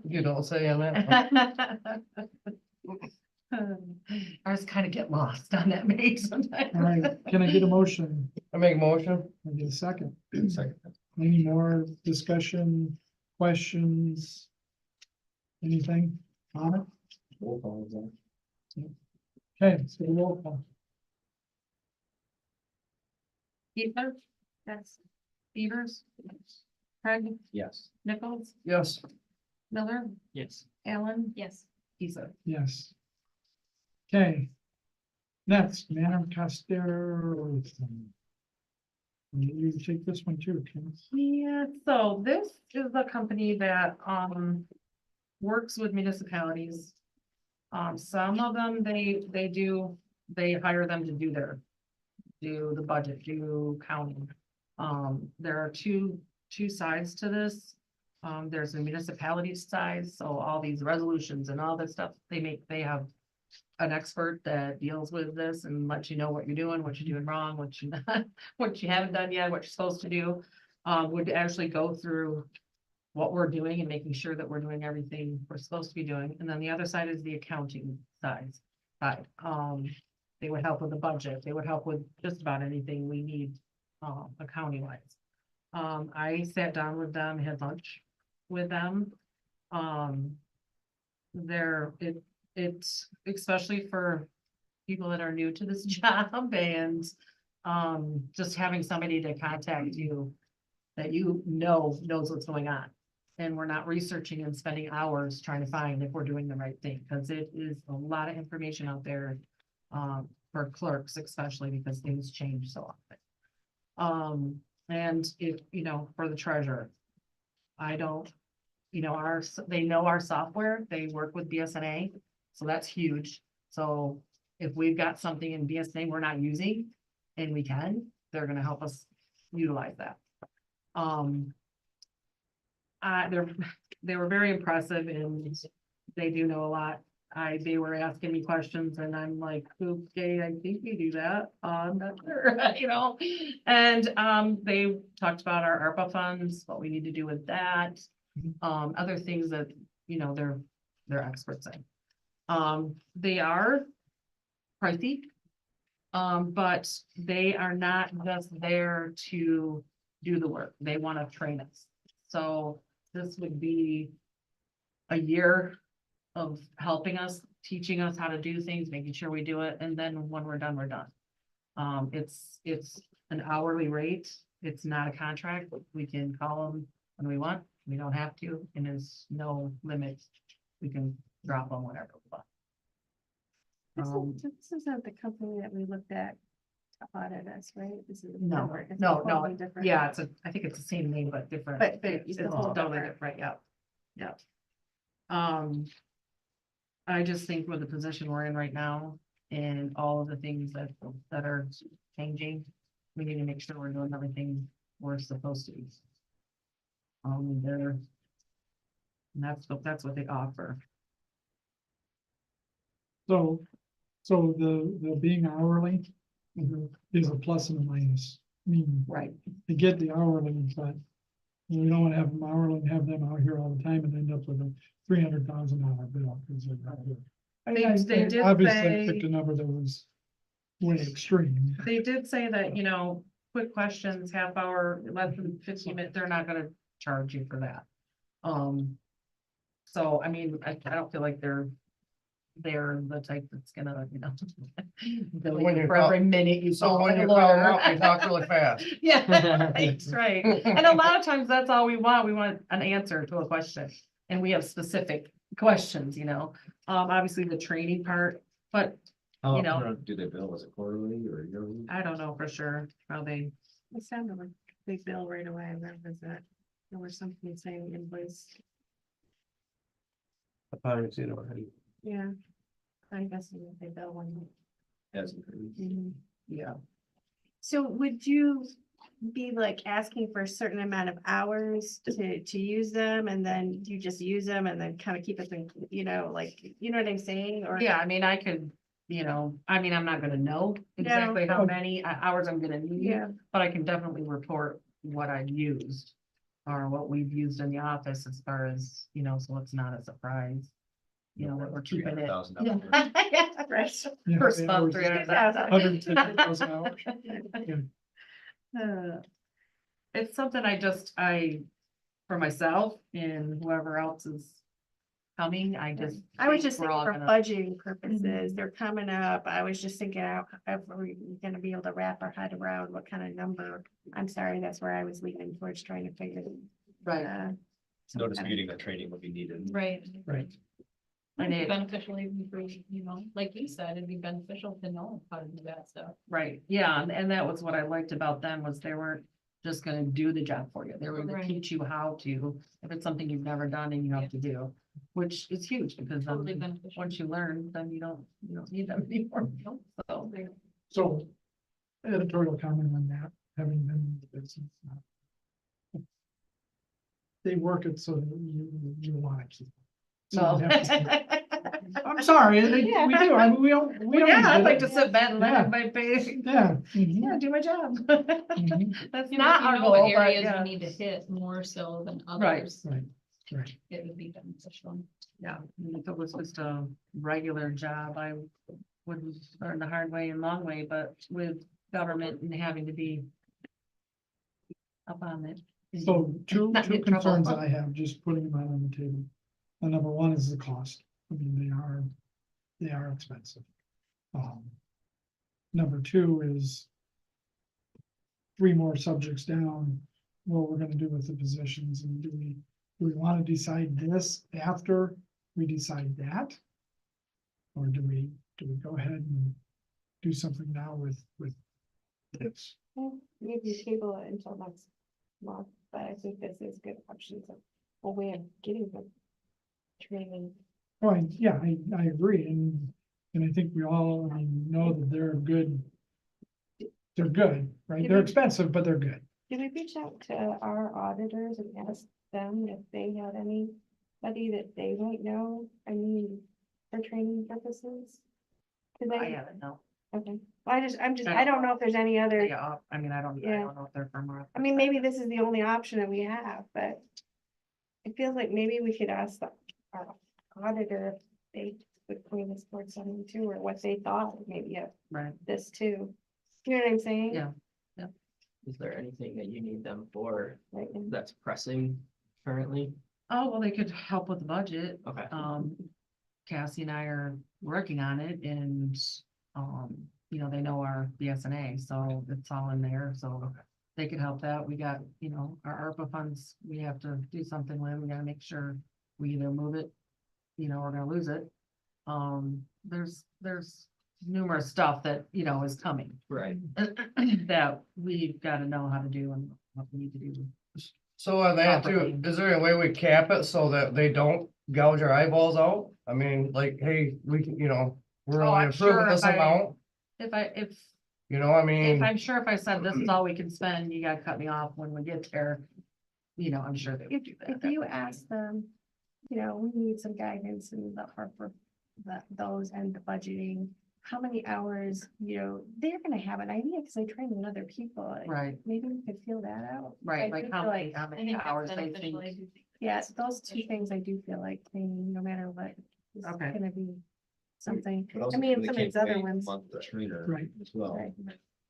You don't say on that. Ours kind of get lost on that page sometimes. All right, can I get a motion? I make a motion. Can I get a second? second. Any more discussion, questions? Anything on it? Okay, so roll call. Ether, That's Peters, Craig, Yes. Nichols, Yes. Miller, Yes. Allen, yes. Isa. Yes. Okay. Next, Madam Costello. You take this one too, Kim. Yeah, so this is a company that, works with municipalities. Some of them, they hire them to do the budget, do counting. There are two sides to this. There's a municipality side, so all these resolutions and all this stuff, they have an expert that deals with this and lets you know what you're doing, what you're doing wrong, what you not, what you haven't done yet, what you're supposed to do. Would actually go through what we're doing and making sure that we're doing everything we're supposed to be doing. And then the other side is the accounting side. They would help with the budget. They would help with just about anything we need, accounting wise. I sat down with them, had lunch with them. It's especially for people that are new to this job and, just having somebody to contact you that knows what's going on. And we're not researching and spending hours trying to find if we're doing the right thing, because it is a lot of information out there. For clerks especially, because things change so often. And if, for the treasurer. I don't, they know our software, they work with BSNA, so that's huge. So if we've got something in BSNA we're not using, and we can, they're gonna help us utilize that. They were very impressive and they do know a lot. They were asking me questions and I'm like, okay, I think you do that. I'm not sure, And, they talked about our ARPA funds, what we need to do with that. Other things that, they're experts in. They are pricey. But they are not just there to do the work. They want to train us. So this would be a year of helping us, teaching us how to do things, making sure we do it, and then when we're done, we're done. It's an hourly rate. It's not a contract. We can call them when we want. We don't have to, and there's no limit. We can drop them whenever we want. This isn't the company that we looked at to audit us, right? This is No, different. It's no, totally different. Yeah, I think it's the same name, but different. But It's it's a whole totally different. different, yeah. Yeah. I just think with the position we're in right now and all of the things that are changing, we need to make sure we're doing everything we're supposed to be. And that's what they offer. So the being hourly is a plus and a minus. I mean, Right. to get the hourly, but we don't wanna have them hourly and have them out here all the time and end up with a $300,000 bill. 'Cause they're not here. They did Obviously, I say- picked a number that was way extreme. They did say that, quick questions, half hour, less than 15 minutes, they're not gonna charge you for that. So, I mean, I don't feel like they're the type that's gonna, bill When you you for call- every minute you. So call when a you call them lawyer. up, you talk really fast. Yeah, that's right. And a lot of times that's all we want. We want an answer to a question. And we have specific questions, obviously the training part, but How You know. often do they bill? Is it quarterly or yearly? I don't know for sure how they, It sounded like they bill right away. Where was that? There was something saying invoice. Yeah. I guess they bill one. As yeah. So would you be like asking for a certain amount of hours to use them and then you just use them and then kind of keep it, you know what I'm saying? Or Yeah, I mean, I could, I'm not gonna know exactly how many hours I'm gonna need, Yeah. but I can definitely report what I've used. Or what we've used in the office as far as, so it's not a surprise. That we're keeping it. $300,000. Yeah, right. Yeah, First the month, hours is 300,000. 150,000 hours. It's something for myself and whoever else is coming, I was just think thinking we're all for gonna- budgeting purposes, they're coming up. I was just thinking, how are we gonna be able to wrap our head around what kind of number? I'm sorry, that's where I was leaning towards trying to figure. Right. some No kind of- disputing that training would be needed. Right. Right. And It'd be it- beneficial even for, like you said, it'd be beneficial to know how to do that stuff. Right, yeah, and that was what I liked about them was they weren't just gonna do the job for you. They were gonna Right. teach you how to, if it's something you've never done and you have to do, which is huge because Totally then beneficial. once you learn, then you don't need them anymore. So, So editorial comment on that, having been in the business. They work it so that you want to keep. So well, you have to- I'm sorry, we do, I mean, we don't. yeah, I'd always like do to it. sit back and let Yeah. everybody pay. Yeah. Yeah, do my job. Mhm. That's Yeah, not but our you know goal, what but areas yeah. you need to hit more so than Right. others. Right. It would be beneficial. Yeah, and if it was just a regular job, I would learn the hard way and long way, but with government and having to be up on it. So two Not get in trouble. concerns I have, just putting them out on the table. And number one is the cost. I mean, they are expensive. Number two is 3 more subjects down, what we're gonna do with the positions and do we do we want to decide this after we decide that? Or do we go ahead and do something now with this? Well, maybe table it until next month, but I think this is good options of a way of getting the training. Well, yeah, I agree, and I think we all, I mean, know that they're good. They're good, right? They're expensive, but they're good. Did we reach out to our auditors and ask them if they had anybody that they might know, I mean, for training purposes? Cause I I, haven't, no. okay, well, I don't know if there's any other, Yeah, I mean, I don't Yeah. know if they're from. our- I mean, maybe this is the only option that we have, but it feels like maybe we could ask our auditor if they would point us towards something too, or what they thought maybe of Right, this too. You know what I'm saying? Yeah. Is there anything that you need them for Right, and- that's pressing currently? oh, well, they could help with the budget. Okay. Cassie and I are working on it and, you know, they know our BSNA, so it's all in there, so. They could help that. We got, you know, our ARPA funds, we have to do something with, we gotta make sure we either move it, you know, we're gonna lose it. There's numerous stuff that, you know, is coming. Right. That we've gotta know how to do and what we need to do. So on that too, Property. is there a way we cap it so that they don't gouge our eyeballs out? I mean, like, hey, we can, you know, we're Oh, only I'm sure approving this if I- amount, If you know, I If mean, I'm sure if I said this is all we can spend, you gotta cut me off when we get there. You know, I'm sure they would do that. If you ask them, you know, we need some guidance in the for those and the budgeting. How many hours, you know, they're gonna have an idea because they train with other people. like, Right, Maybe we could feel that out. right, I like do how feel many, like- how many hours they think. Yes, those two things I do feel like training, no matter what, is Okay. gonna be something. But also I mean, they some of can't these other wait a ones. month to trainer Right. as well. Right.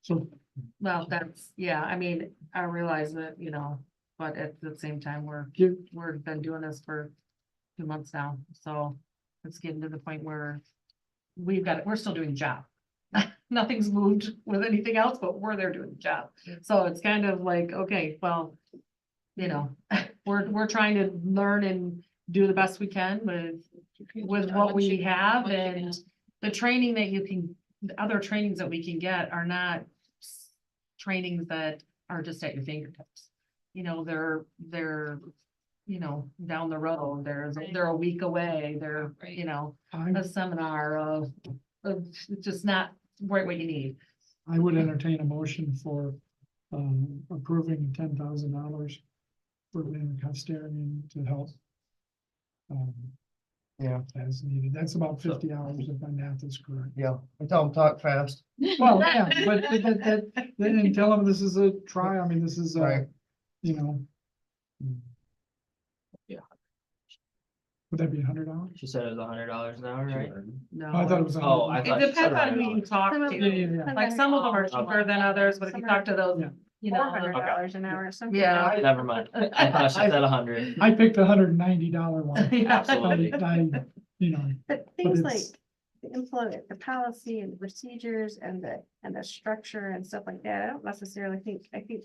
So, Well, that's, yeah, I mean, I realize that, you know, but at the same time, give, we've been doing this for 2 months now, so. It's getting to the point where we're still doing the job. Nothing's moved with anything else, but we're there doing the job. So it's kind of like, okay, well, you know, we're trying to learn and do the best we can with what we have and the training that the other trainings that we can get are not trainings that are just at your fingertips. You know, they're, you know, down the road, they're a week away, they're, you know, a seminar of just not right what you need. I would entertain a motion for approving $10,000 for Lynn Custarian to help. Yeah. As needed. That's about 50 hours if my math is correct. yeah, I tell them talk fast, Well, yeah, but then tell them this is a try. I mean, this is right? you know. Yeah. Would that be $100? She said it was $100 an hour, right? No. I thought it was. Oh, I It thought you said depends on who you $100. talk Some of to. Yeah, yeah, yeah. Like some of them are cheaper than others, but if you talk to those, Yeah. you $400 know. an hour or something. Yeah. Never mind. I thought she said 100. I picked the $190 one. Absolutely. You know, But things like it's- the implement, the policy and the procedures and the structure and stuff like that, I don't necessarily think, I think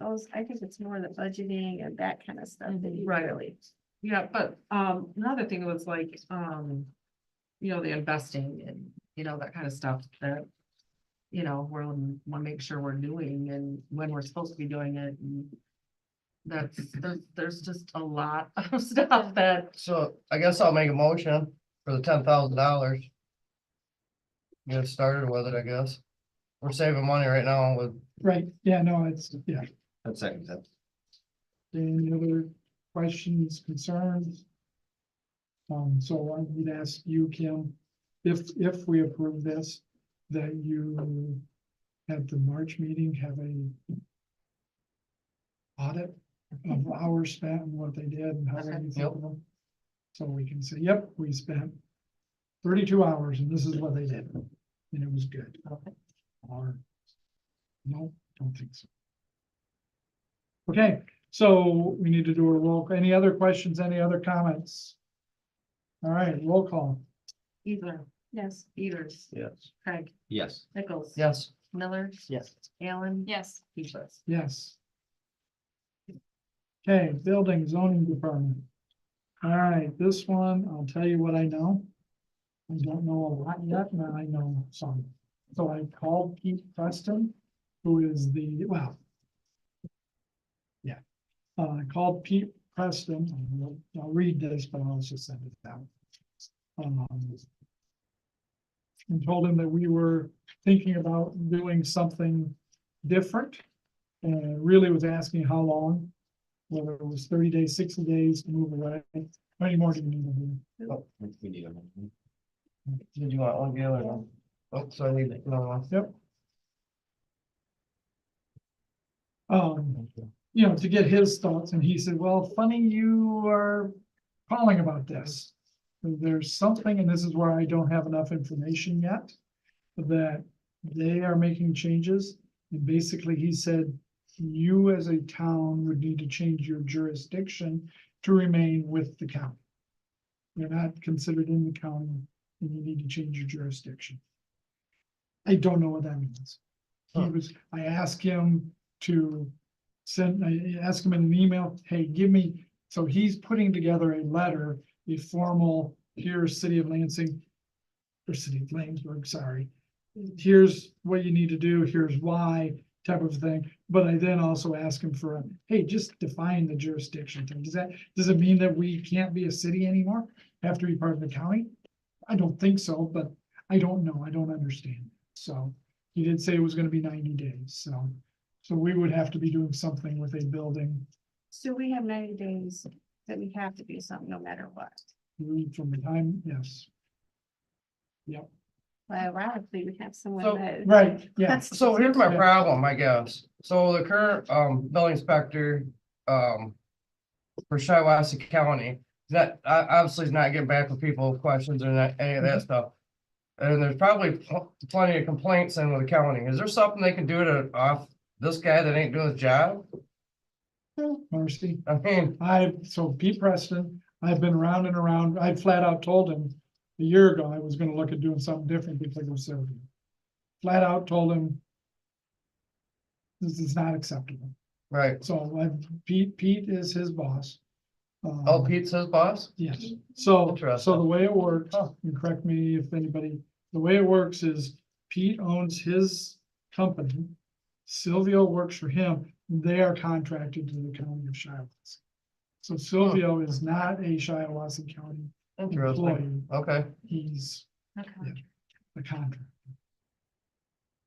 it's more the budgeting and that kind of stuff that you Right. really. Yeah, but, another thing was like, you know, the investing and, you know, that kind of stuff that, you know, we're, want to make sure we're doing and when we're supposed to be doing it. And there's just a lot of stuff that, So I guess I'll make a motion for the $10,000. Get started with it, I guess. We're saving money right now with, right, yeah, no, it's, yeah. That's second, that. Any other questions, concerns? So I would ask you, Kim, if we approve this, that you at the March meeting have a audit of hours spent and what they did and how they Okay. felt them. So we can say, yep, we spent 32 hours and this is what they did, and it was good. Okay. Or, no, don't think so. Okay, so we need to do a roll. Any other questions, any other comments? All right, roll call. either, Yes. Peters, Yes. Craig, Yes. Nichols. yes, Miller, Yes. Allen. Yes. Peters. Yes. Okay, building zoning department. All right, this one, I'll tell you what I know. I don't know a lot yet, but I know some. So I called Pete Preston, who is the, well. Yeah, I called Pete Preston, I'll read this, but I'll just send it down. And told him that we were thinking about doing something different. And really was asking how long, whether it was 30 days, 60 days to move away. How many more do you need to do? Oh, we need them. Did you want one, Gail, or no? Oh, so I need it. No, Yep. You know, to get his thoughts, and he said, well, funny you are calling about this. There's something, and this is where I don't have enough information yet, that they are making changes. And basically, he said, you as a town would need to change your jurisdiction to remain with the county. You're not considered in the county, and you need to change your jurisdiction. I don't know what that means. I asked him to I asked him in an email, hey, give me, so he's putting together a letter, a formal, here's City of Lansing, or City of Laingsburg, sorry. Here's what you need to do, here's why, type of thing. But I then also ask him for, hey, just define the jurisdiction thing. Does it mean that we can't be a city anymore? Have to be part of the county? I don't think so, but I don't know. I don't understand. So he did say it was gonna be 90 days, so we would have to be doing something with a building So we have 90 days that we have to do something no matter what. from the time, yes. Yep, Well, ironically, we have someone So, that. right, yeah. That's- So here's my Yeah. problem, I guess. So the current building inspector for Shiawassee County, that obviously is not getting back with people with questions or any of that stuff. And there's probably plenty of complaints in with the county. Is there something they can do to off this guy that ain't doing his job? Marcy, I mean, so Pete Preston, I've been around and around. I flat out told him a year ago I was gonna look at doing something different because of Sylvia. Flat out told him this is not acceptable. right. So Pete is his boss. Oh, Pete's his boss? Yes, so Interesting. the way it works, and correct me if anybody, the way it works is Pete owns his company. Silvio works for him, they are contracted to the county of Shiawassee. So Silvio is not a Shiawassee County Interesting. employee, Okay, he's Okay. a contractor.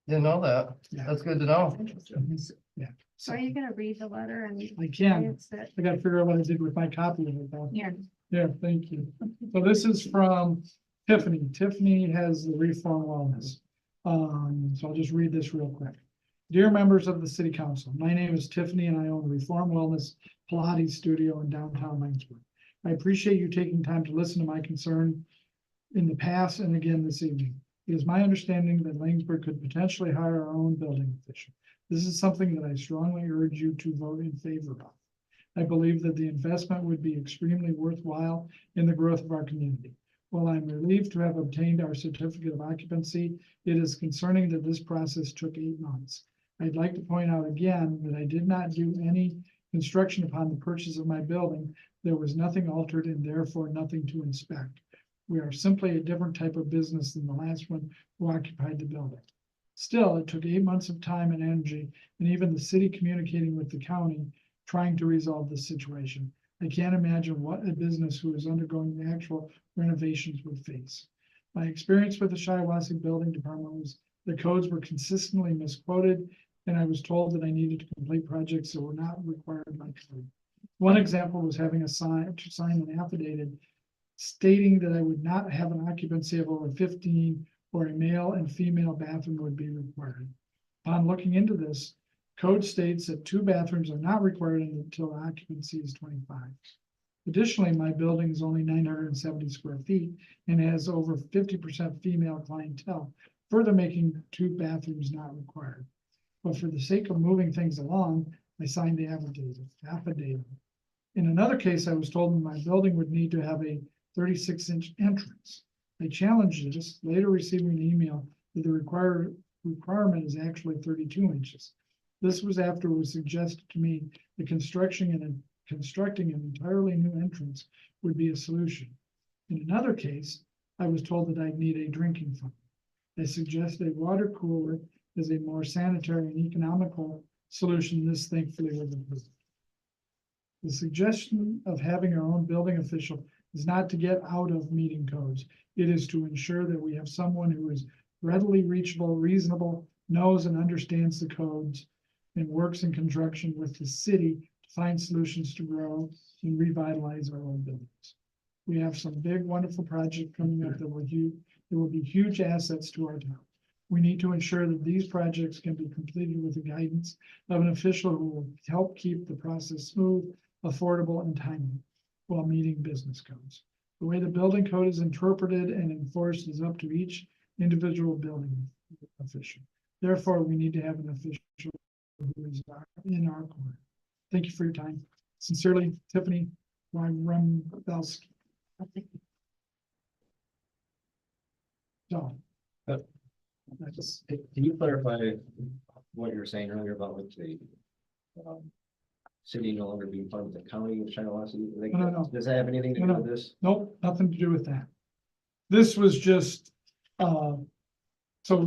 didn't know that. Yeah. That's good to know. Yeah. So are you gonna read the letter and? I can, It's it? I gotta figure out what I did with my copy of it though. Yeah. Yeah, thank you. So this is from Tiffany. Tiffany has the Reform Wellness. So I'll just read this real quick. Dear members of the city council, my name is Tiffany and I own Reform Wellness Pilates Studio in downtown Laingsburg. I appreciate you taking time to listen to my concern in the past and again this evening. It is my understanding that Laingsburg could potentially hire our own building official. This is something that I strongly urge you to vote in favor of. I believe that the investment would be extremely worthwhile in the growth of our community. While I'm relieved to have obtained our certificate of occupancy, it is concerning that this process took 8 months. I'd like to point out again that I did not do any construction upon the purchase of my building. There was nothing altered and therefore nothing to inspect. We are simply a different type of business than the last one who occupied the building. Still, it took 8 months of time and energy, and even the city communicating with the county, trying to resolve the situation. I can't imagine what a business who is undergoing the actual renovations would face. My experience with the Shiawassee Building Department was the codes were consistently misquoted, and I was told that I needed to complete projects that were not required by code. One example was having to sign an affidavit stating that I would not have an occupancy of over 15 or a male and female bathroom would be required. Upon looking into this, code states that 2 bathrooms are not required until occupancy is 25. Additionally, my building is only 970 square feet and has over 50% female clientele, further making 2 bathrooms not required. But for the sake of moving things along, I signed the affidavit. In another case, I was told that my building would need to have a 36-inch entrance. I challenged this, later receiving an email that the requirement is actually 32 inches. This was after it was suggested to me that construction in a constructing an entirely new entrance would be a solution. In another case, I was told that I'd need a drinking fountain. They suggest a water cooler is a more sanitary and economical solution. This thankfully was approved. The suggestion of having our own building official is not to get out of meeting codes. It is to ensure that we have someone who is readily reachable, reasonable, knows and understands the codes, and works in conjunction with the city to find solutions to grow and revitalize our own buildings. We have some big, wonderful projects coming up that will be huge assets to our town. We need to ensure that these projects can be completed with the guidance of an official who will help keep the process smooth, affordable, and timely while meeting business codes. The way the building code is interpreted and enforced is up to each individual building official. Therefore, we need to have an official who is in our corner. Thank you for your time. Sincerely, Tiffany Rumbalski. So. I just, Can you clarify what you were saying earlier about with the city no longer being part of the county of Shiawassee? Like, No. does that have anything to do with this? nope, nothing to do with that. This was just, so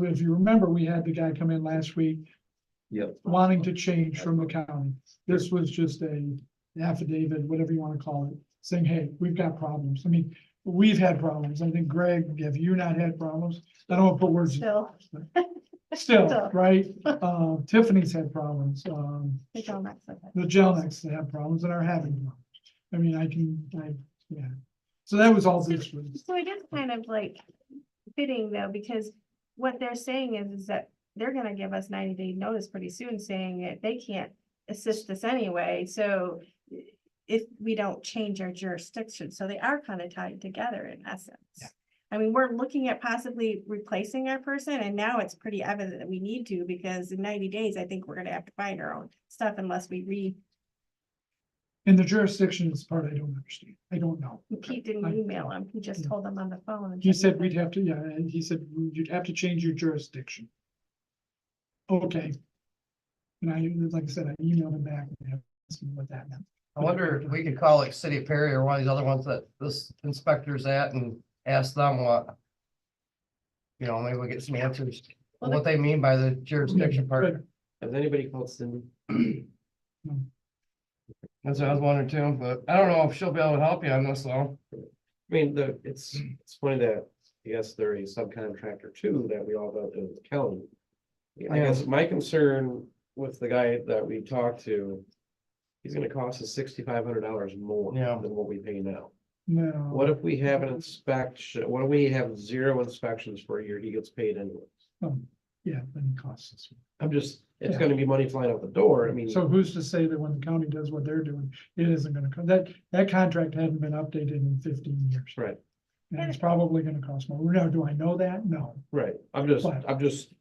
if you remember, we had the guy come in last week Yep. wanting to change from the county. This was just a affidavit, whatever you want to call it, saying, hey, we've got problems. I mean, we've had problems. I think, Greg, have you not had problems? I don't want to put words. Still. Still, right? Tiffany's had problems. They don't mess with it. The Gelnex, they have problems and are having problems. I mean, yeah. So that was all this was. So it is kind of like fitting though, because what they're saying is that they're gonna give us 90-day notice pretty soon, saying that they can't assist us anyway, so if we don't change our jurisdiction, so they are kind of tied together in essence. Yeah. I mean, we're looking at possibly replacing our person, and now it's pretty evident that we need to, because in 90 days, I think we're gonna have to find our own stuff unless we In the jurisdiction is the part I don't understand. I don't know. Pete didn't email him, he just told them on the phone. and He said we'd have to, yeah, and he said you'd have to change your jurisdiction. Okay. And I, like I said, I emailed him back and asked him what that meant. I wonder if we could call like City of Perry or one of these other ones that this inspector's at and ask them what. You know, maybe we get some answers, Well, what they mean by the jurisdiction part. Good. Has anybody called Cindy? That's what I was wondering too, but I don't know if she'll be able to help you on this though. I mean, it's funny that, yes, they're a subcontractor too, that we all go to the county. I Yeah. guess my concern with the guy that we talked to, he's gonna cost us $6,500 more Yeah. than what we pay now. No. What if we have an inspection, what if we have 0 inspections for a year, he gets paid anyway? Yeah, then it costs us. I'm just, it's Yeah. gonna be money flying out the door, I mean. So who's to say that when the county does what they're doing, it isn't gonna come, that contract hadn't been updated in 15 years. Right, And it's probably gonna cost more. Now, do I know that? No. right, I'm But- just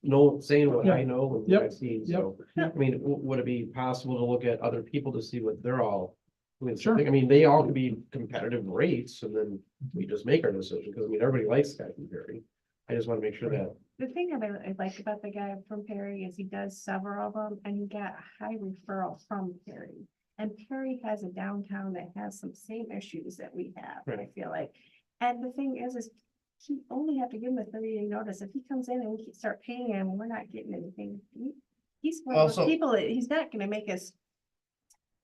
saying what I know and what I've seen, Yep. so. I mean, would it be possible to look at other people to see what they're all? doing? Sure. I mean, they all could be competitive rates and then we just make our decision, because I mean, everybody likes Guy from Perry. I just wanna make sure that, The thing that I like about the guy from Perry is he does several of them, and he got a high referral from Perry. And Perry has a downtown that has some same issues that we have, I Right. feel like. And the thing is he only have to give him a 30-day notice. If he comes in and we start paying him, we're not getting anything. He's one of those Also- people that he's not gonna make us.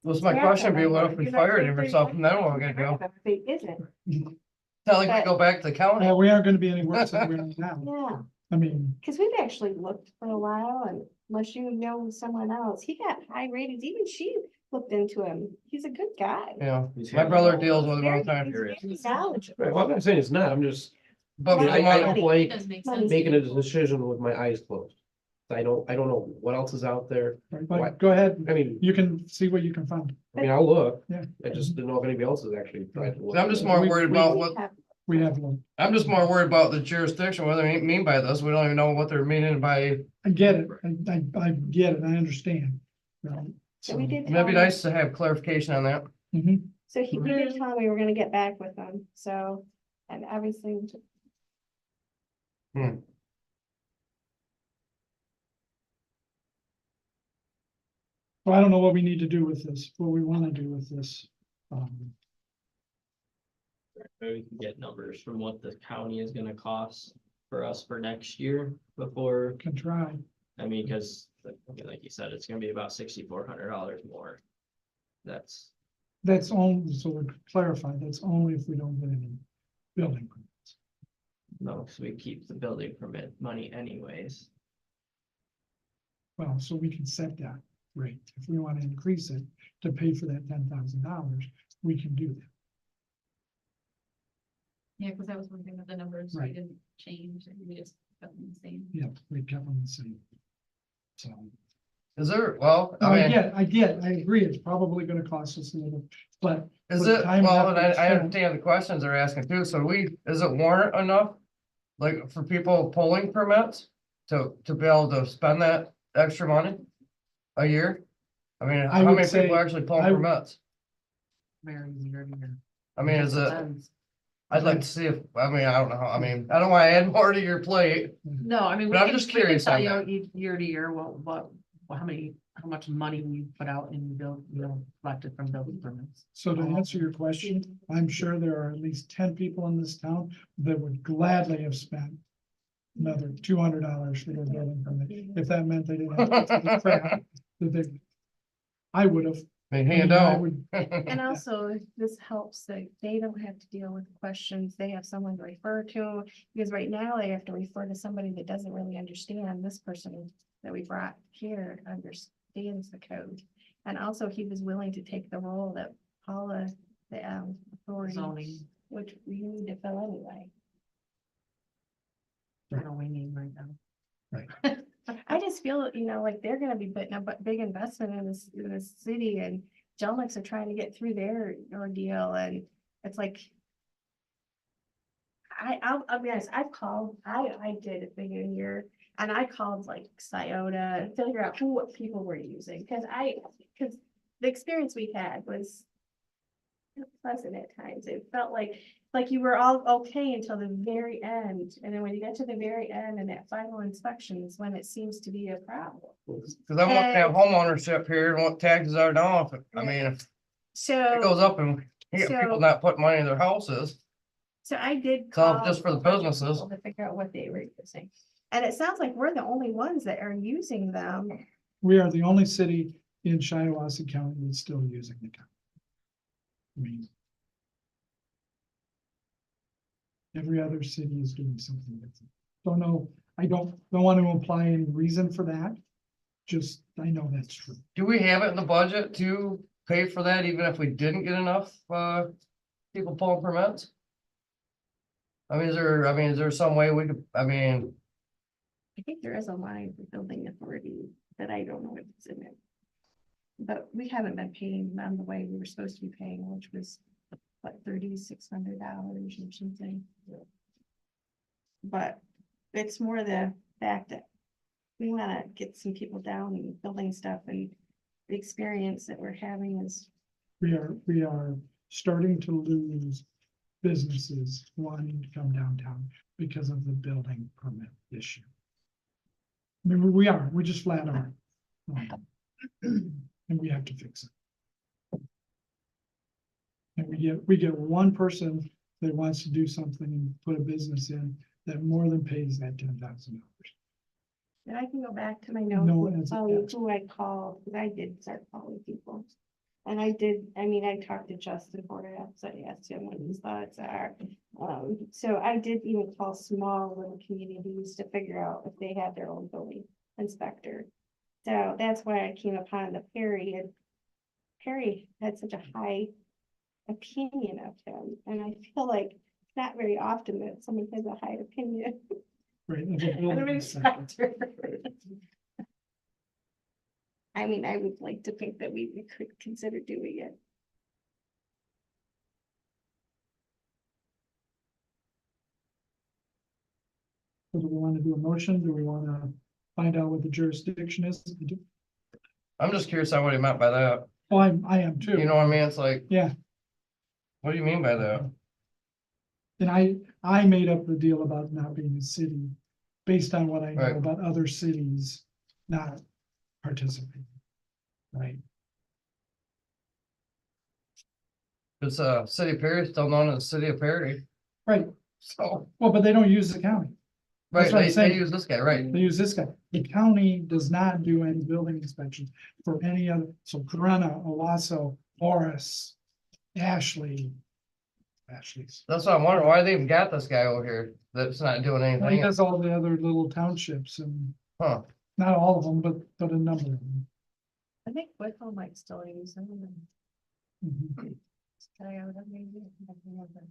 Was my question be, what if we fired him or something? Then what we're gonna do? If he isn't, Tell him to go back to the county. We aren't gonna be any worse than we are now. yeah, I mean, because we've actually looked for a while, and unless you know someone else, he got high ratings. Even she looked into him. He's a good guy. Yeah, He's my had- brother deals with him all the Very- time. he's very knowledgeable. right, well, I'm not saying it's not, I'm just, But Money, I money. don't like Money's making a decision with my eyes closed. I don't know what else is out there, but go ahead. I mean, You can see what you can find. I'll look, Yeah. I just didn't know if anybody else is actually trying to look. I'm just more worried about what, We have one. I'm just more worried about the jurisdiction, what they mean by this. We don't even know what they're meaning by, I get it. I get it. I understand. So we did. it'd be tell him- nice to have clarification on that. Mhm. So he did tell me we're gonna get back with him, so, and obviously. Well, I don't know what we need to do with this, what we want to do with this. Maybe we can get numbers from what the county is gonna cost for us for next year before, Can try. I mean, cause like you said, it's gonna be about $6,400 more. That's, That's only, so we clarify, that's only if we don't get any building permits. no, so we keep the building permit money anyways. Well, so we can set that rate. If we want to increase it to pay for that $10,000, we can do that. Yeah, because that was one thing with the numbers, we Right. didn't change, and we just kept them the same. Yeah, we kept them the same. So, Is there, well, no, I mean, I agree, it's probably gonna cost us a little, but. is for the it, time well, and and effort I spent- understand the questions they're asking too, so is it warrant enough? Like for people pulling permits to be able to spend that extra money a year? I mean, I how would many say- people actually pull I- permits? Varies year to year. I mean, is it, Depends. I'd like to see if, I mean, I don't know, I mean, I don't want to add more to your plate. No, I mean. But I'm we can- just we can curious tell on you that. Year to year, how much money we put out in collected from building permits. So to answer your question, I'm sure there are at least 10 people in this town that would gladly have spent another $200 for their building permit, if that meant they didn't have to pay the crap that they. I would have. They I mean, hand I out. would- And also, this helps that they don't have to deal with questions. They have someone to refer to. Because right now they have to refer to somebody that doesn't really understand. This person that we brought here understands the code. And also he was willing to take the role that Paula, the authority, Zoning, which we need to fill anyway. I know we need right now. I just feel, like they're gonna be putting a big investment in this city, and Gelmix are trying to get through their ordeal, and it's like. I'll be honest, I've called, I did at the beginning of the year, and I called like Scioto and figure out what people were using, because the experience we had was pleasant at times. It felt like you were all okay until the very end. And then when you get to the very end and that final inspection is when it seems to be a problem. Cause I'm looking at homeownership here and what taxes are now. I mean, if it goes So, up and you get people So- not putting money in their houses. so I did So call just for the a bunch of businesses. people to figure out what they were using. And it sounds like we're the only ones that are using them. We are the only city in Shiawassee County that's still using the county. I mean. Every other city is doing something different. Don't know, I don't want to imply any reason for that. Just, I know that's true. Do we have it in the budget to pay for that, even if we didn't get enough, people pulling permits? I mean, is there some way we could, I mean, I think there is a line for building authority that I don't know if it's in it. But we haven't been paying them the way we were supposed to be paying, which was what, $3,600 or something. But it's more the fact that we wanna get some people down and building stuff, and the experience that we're having is, We are starting to lose businesses wanting to come downtown because of the building permit issue. I mean, we just flat are. And we have to fix it. And we get one person that wants to do something and put a business in that more than pays that $10,000. and I can go back to my No, notes and it's- tell you who I called, because I did start calling people. And I talked to Justin Porter, so I asked him what his thoughts are. So I did even call small little communities to figure out if they had their own building inspector. So that's why I came upon the Perry, and Perry had such a high opinion of him, and I feel like it's not very often that someone has a high opinion Right. of a of building an inspector. inspector. I mean, I would like to think that we could consider doing it. So do we want to do a motion? Do we want to find out what the jurisdiction is? I'm just curious on what he meant by that. Oh, I am too. You know what I mean? It's like, Yeah, what do you mean by that? and I made up the deal about not being a city based on what I know Right. about other cities not participating. Right. It's City of Perry, still known as City of Perry, Right, so, well, but they don't use the county. right, That's what I'm they saying. use this guy, right? They use this guy. The county does not do any building inspections for any other, so Corona, Owasso, Morris, Ashley's. That's what I'm wondering, why they even got this guy over here that's not doing Well, he anything, does all the other little townships and huh? not all of them, but a number of them. I think Whittle might still use them. Mhm. Toyota maybe. I can't remember.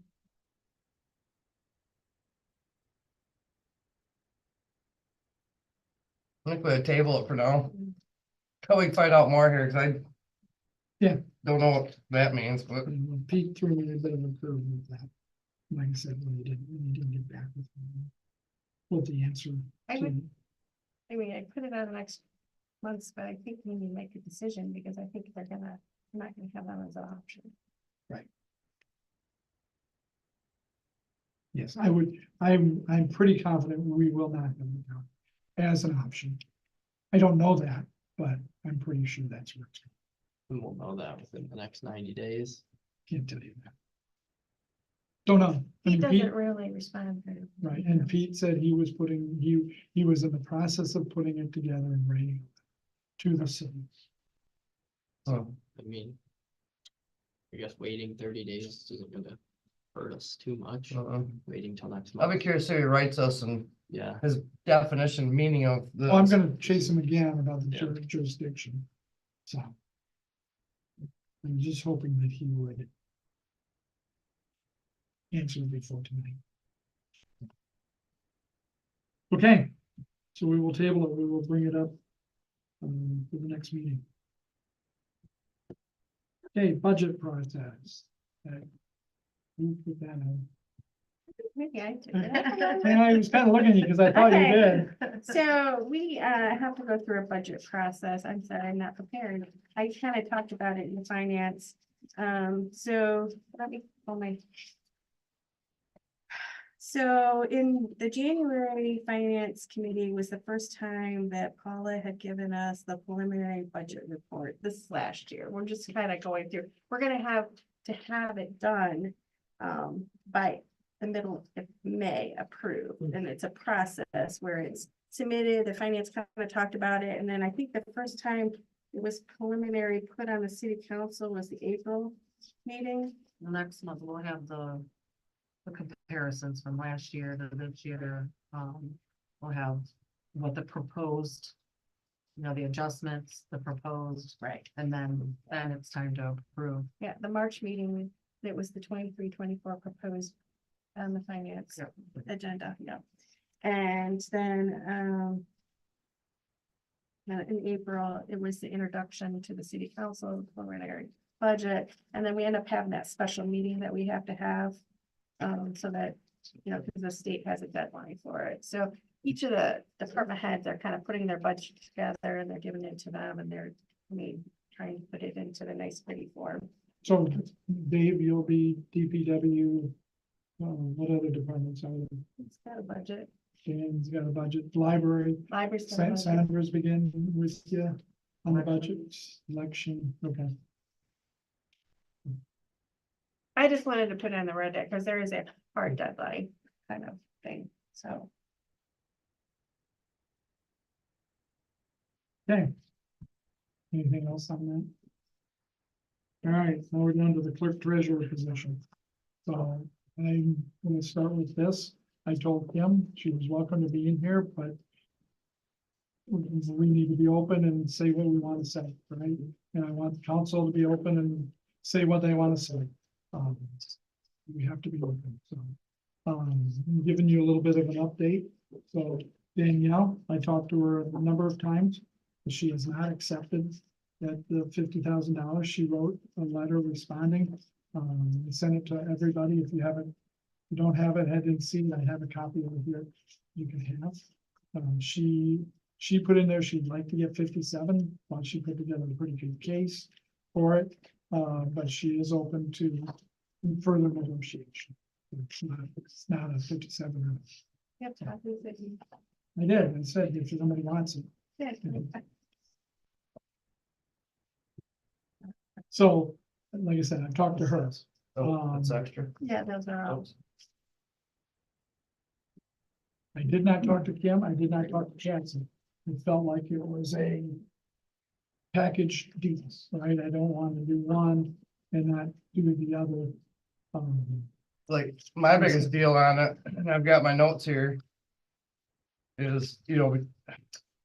I think we'll table it for now. Till we find out more here, cause I. Yeah. Don't know what that means, but And Pete threw me a bit of a curve with that. Like I said, when he didn't get back with me. With the answer. I to- would- I mean, I put it on next month's, but I think we need to make a decision because I think they're not gonna have them as an option. Yes, I would, I'm pretty confident we will not have the county as an option. I don't know that, but I'm pretty sure that's where it's going. We won't know that within the next 90 days. Can't tell you that. Don't know. I He mean, Pete, doesn't really respond very. right, and Pete said he was putting, he was in the process of putting it together and writing it to the city. huh, I mean, I guess waiting 30 days isn't gonna hurt us too much. Waiting till next I'll be month. curious who he writes us and Yeah, his definition, meaning of the. Well, I'm gonna chase him again about the Yeah. jurisdiction, so. I'm just hoping that he would. Answer before tonight. Okay, so we will table it, we will bring it up. For the next meeting. Okay, budget process. Who put that on? Maybe I did. And I was kind of looking at you because I thought you Okay. did. So we have to go through a budget process. I'm sorry, I'm not prepared. I kind of talked about it in the finance. So let me pull my. So in the January Finance Committee was the first time that Paula had given us the preliminary budget report this last year. We're just kind of going through, we're gonna have to have it done by the middle of May approved, and it's a process where it's submitted, the finance kind of talked about it, and then I think the first time it was preliminary put on the city council was the April meeting. The next month we'll have the comparisons from last year to this year. We'll have what the proposed, the adjustments, the proposed, Right. and then it's time to approve. Yeah, the March meeting, it was the 23-24 proposed on the finance Yep. agenda, yeah. And then, in April, it was the introduction to the city council preliminary budget, and then we end up having that special meeting that we have to have. So that, because the state has a deadline for it, so each of the department heads are kind of putting their budget together and they're giving it to them, and they're, trying to put it into the nice pretty form. So Dave, you'll be DPW. What other departments are there? It's got a budget, Dan's got a budget, library, library's got a budget. Sandra's begin with you on the budget, election, okay. I just wanted to put it on the red deck because there is a hard deadline kind of thing, so. Okay. Anything else on that? All right, now we're down to the clerk treasurer position. So I'm gonna start with this. I told Kim she was welcome to be in here, but we need to be open and say what we want to say, right? And I want the council to be open and say what they want to say. We have to be open, so. I'm giving you a little bit of an update. So Danielle, I talked to her a number of times. She has not accepted that the $50,000. She wrote a letter responding. I sent it to everybody. If you don't have it, head and see. I have a copy over here you can have. She put in there she'd like to get 57. Well, she put together a pretty good case for it, but she is open to further negotiation. It's not a 57. Yep, copies that you- I did. I said if somebody wants it. yeah, So, like I said, I've talked to her. Oh, that's Um, extra. Yeah, those are all. I did not talk to Kim, I did not talk to Jackson. It felt like it was a package deal, right? I don't want to do one and not do the other. Like, my biggest deal on it, and I've got my notes here. Is,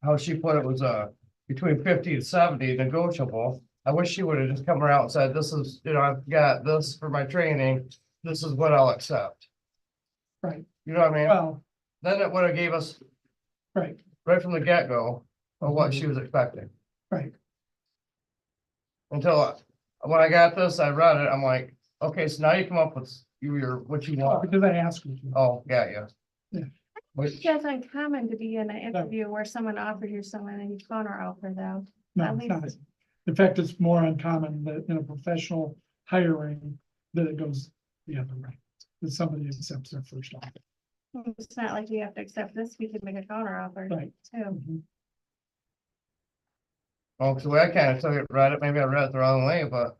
how she put it was, between 50 and 70 negotiable. I wish she would have just come around and said, this is, I've got this for my training, this is what I'll accept. Right, You know what I mean? well, Then it would have gave us right, right from the get-go of what she was expecting. right. Until when I got this, I read it, I'm like, okay, so now you come up with what you want. Because I asked her to. Oh, got you. It's uncommon to be in an interview where someone offers you someone and you counter offer them. No, At it's not. least- In fact, it's more uncommon that in a professional hiring, that it goes the other way. That somebody accepts their first offer. It's not like you have to accept this, we can make a counter offer Right. too. Mhm. Well, 'cause the way I kind of took it, read it, maybe I read it the wrong way, but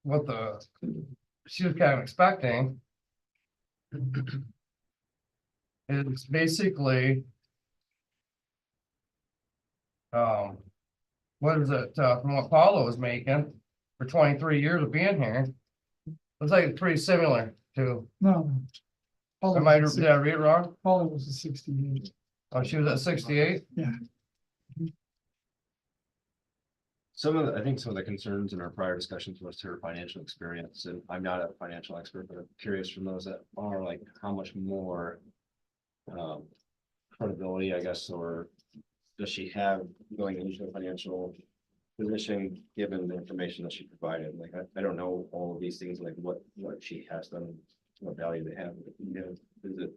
what she was kind of expecting is basically what is it, from what Paula was making for 23 years of being here? Looks like it's pretty similar to, No. Paula did I was read it wrong? a 68. Oh, she was at 68? I think some of the concerns in our prior discussions was her financial experience, and I'm not a financial expert, but I'm curious from those that are, like, how much more. Credibility, I guess, or does she have going into a financial position, given the information that she provided? Like, I don't know all of these things, like what she has done, what value they have. Is it?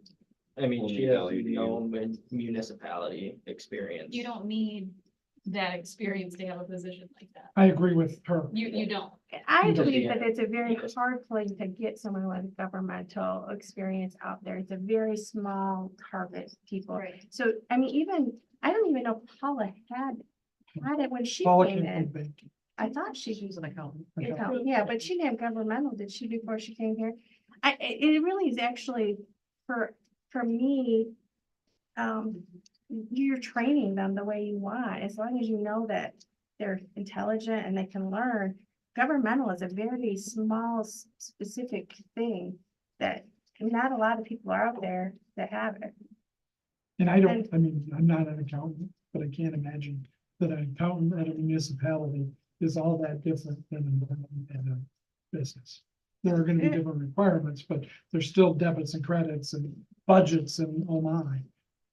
I mean, Only she has value to you. no municipality experience. You don't need that experience to have a position like that. I agree with her. You don't. I You don't- believe that it's a very hard place to get someone with governmental experience out there. It's a very small target people. Right. So, I mean, I don't even know Paula had it when she Paula came came in. from banking. I thought she She's an accountant. Yeah, but she didn't have governmental, did she, before she came here? It really is actually, for me, you're training them the way you want, as long as you know that they're intelligent and they can learn. Governmental is a very small, specific thing that not a lot of people are out there that have it. And I mean, I'm not an accountant, but I can't imagine that an accountant at a municipality is all that different than an accountant at a business. There are gonna be different requirements, but there's still debits and credits and budgets and oh my.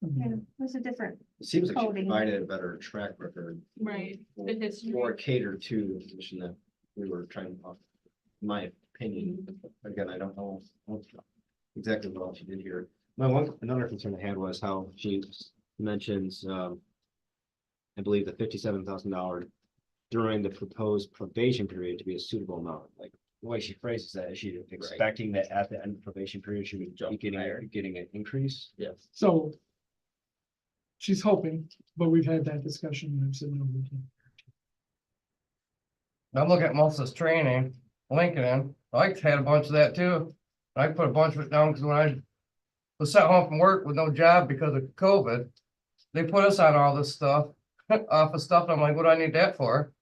I Yeah, mean, it's a different, It seems like she Coding. provided a better track record. Right, the history. More catered to the position that we were trying to, my opinion, again, I don't know exactly what all she did here. Another concern I had was how she mentions, I believe the $57,000 during the proposed probation period to be a suitable amount, like the way she phrases that, is she expecting that at the end of probation period, she would Jump be higher. getting an increase? Yes. So. She's hoping, but we've had that discussion and I've said no, we can't. I'm looking at most of this training, Lincoln, I had a bunch of that too. I put a bunch of it down because when I was sent home from work with no job because of COVID, they put us on all this stuff, office stuff. And I'm like, what do I need that for?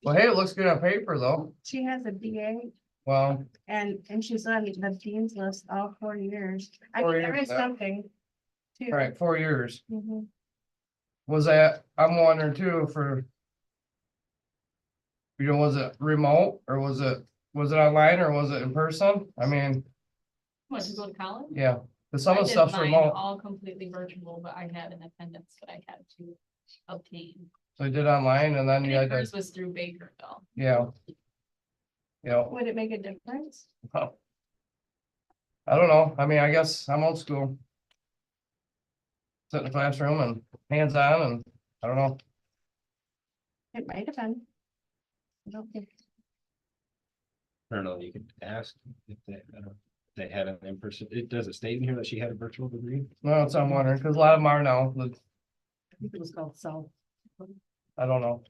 Well, hey, it looks good on paper though. she has a BA Well, and she's on the dean's list all 4 years. I 4 mean, there years, is yeah. something. too. all right, 4 years. Mhm. Was that, I'm wondering too, was it remote or was it online or was it in person? I mean, What, to go to college? yeah, because some I of the did stuff's mine remote. all completely virtual, but I had an attendance that I had to obtain. So I did online and then And you at had to, first was through Bakerville. yeah. Yeah, Would it make a difference? I don't know. I mean, I guess I'm old school. Sit in the classroom and hands on and I don't know. It might have been. I don't think. I don't know, you could ask if they had an in-person, does it state in here that she had a virtual degree? No, that's what I'm wondering, because a lot of them are now, I think it was called South. I don't know.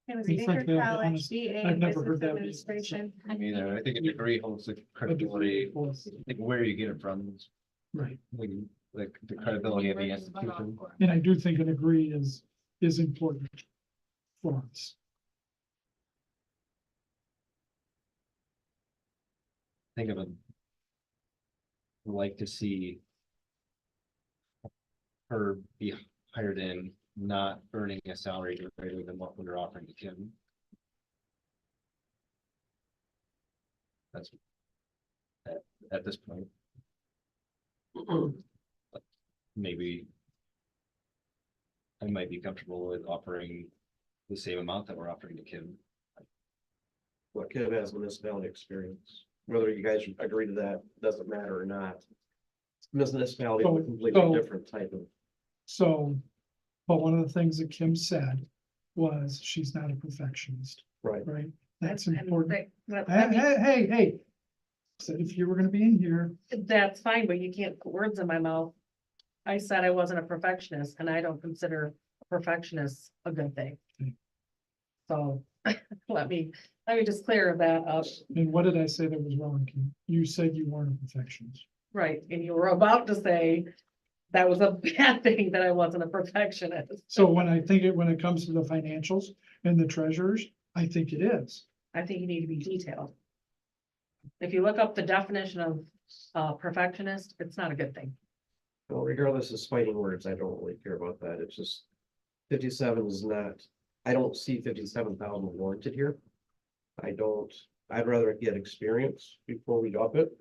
It was In fact, Baker yeah, College, honestly, BA, I've never Business heard that either, Administration. I mean, I think a degree holds the credibility, like where you get it from, Right, like the credibility of the institution. and I do think a degree is important for us. Think of it. Like to see her be hired in, not earning a salary greater than what we're offering to Kim. That's at this point. Maybe I might be comfortable with offering the same amount that we're offering to Kim. What Kim has municipality experience, whether you guys agree to that, doesn't matter or not. Municipality is a completely different type of. So, but one of the things that Kim said was she's not a perfectionist, Right. right? That's And important. but Hey, I mean, hey. Said if you were gonna be in here, that's fine, but you can't put words in my mouth. I said I wasn't a perfectionist, and I don't consider a perfectionist a good thing. So, let me just clear that up. and what did I say that was wrong, Kim? You said you weren't a perfectionist. Right, and you were about to say that was a bad thing, that I wasn't a perfectionist. So when it comes to the financials and the treasurers, I think it is. I think you need to be detailed. If you look up the definition of perfectionist, it's not a good thing. Well, regardless of fighting words, I don't really care about that. It's just 57 is not, I don't see 57,000 warranted here. I'd rather get experience before we up it.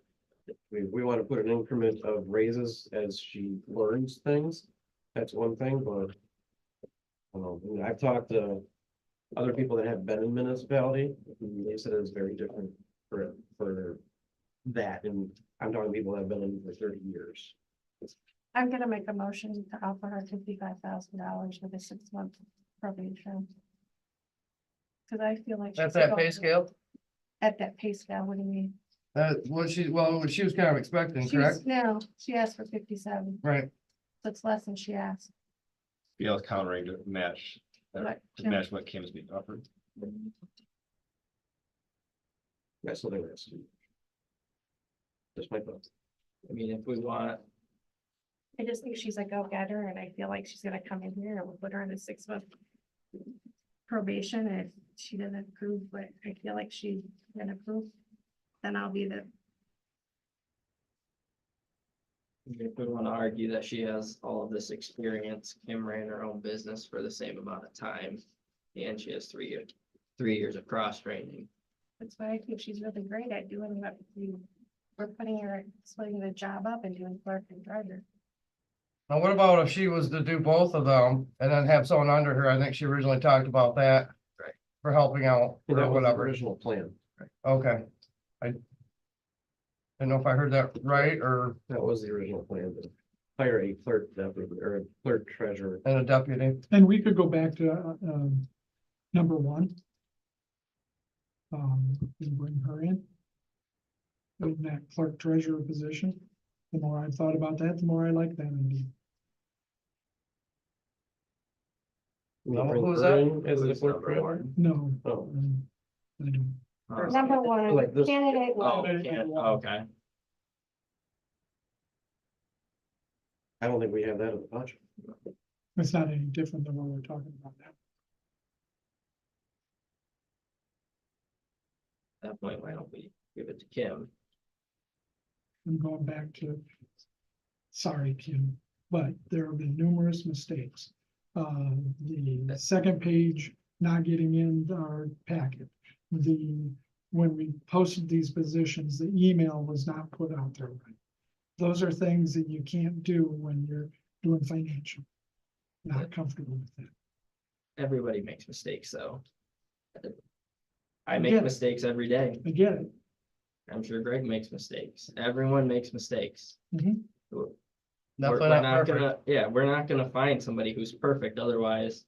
We want to put an increment of raises as she learns things. That's one thing, but I've talked to other people that have been in municipality, and they said it's very different for that, and I'm talking people that have been in for 30 years. I'm gonna make a motion to offer her $55,000 with a 6-month probation. Cause I feel like. That's she's that going- pay scale? At that pay scale, what do you mean? What she was kind of expecting, correct? No, she asked for 57, Right. so it's less than she asked. Yeah, it's countering to match, Right, to yeah. match what Kim's being offered. That's what they were asking. Just my thoughts. I mean, if we want, I just think she's a go-getter, and I feel like she's gonna come in here and we'll put her in a 6-month probation, and if she doesn't approve, but I feel like she's gonna approve, then I'll be the, if we want to argue that she has all of this experience, Kim ran her own business for the same amount of time. And she has 3 years of cross training. that's why I think she's really great at doing what we're putting her, splitting the job up and doing clerk and treasurer. Now, what about if she was to do both of them and then have someone under her? I think she originally talked about that. Right. For helping out And or that was the whatever. original plan. Okay. I don't know if I heard that right or That was the original plan, to hire a clerk deputy or a clerk treasurer. and a deputy. And we could go back to, number one. And bring her in. In that clerk treasurer position. The more I've thought about that, the more I like that idea. Now, Bring who was her that? in As the Who's clerk number treasurer. one? No. Oh, I don't. Number one, Like this- candidate Oh, one. okay. I don't think we have that in the budget. It's not any different than what we're talking about now. At that point, why don't we give it to Kim? I'm going back to. Sorry, Kim, but there have been numerous mistakes. The second page not getting in our packet. When we posted these positions, the email was not put out there right. Those are things that you can't do when you're doing financial. Not comfortable with that. Everybody makes mistakes, though. I I make get it. mistakes every day. I get it. I'm sure Greg makes mistakes. Everyone makes mistakes. Mhm. We're Definitely we're not not perfect. gonna, yeah, we're not gonna find somebody who's perfect, otherwise.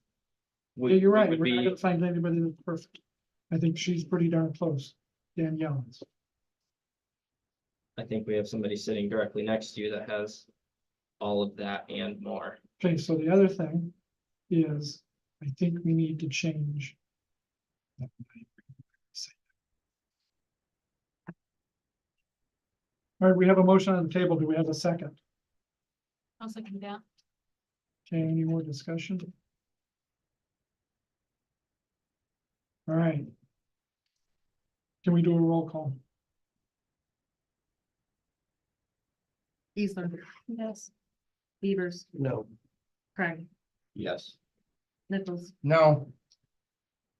Yeah, you're right. would We're not be- gonna find anybody that's perfect. I think she's pretty darn close. Danielle is. I think we have somebody sitting directly next to you that has all of that and more. Okay, so the other thing is, I think we need to change All right, we have a motion on the table. Do we have a second? I'll second that. Okay, any more discussion? All right. Can we do a roll call? Easler, Yes. Beavers, No. Craig, Yes. Nichols, No,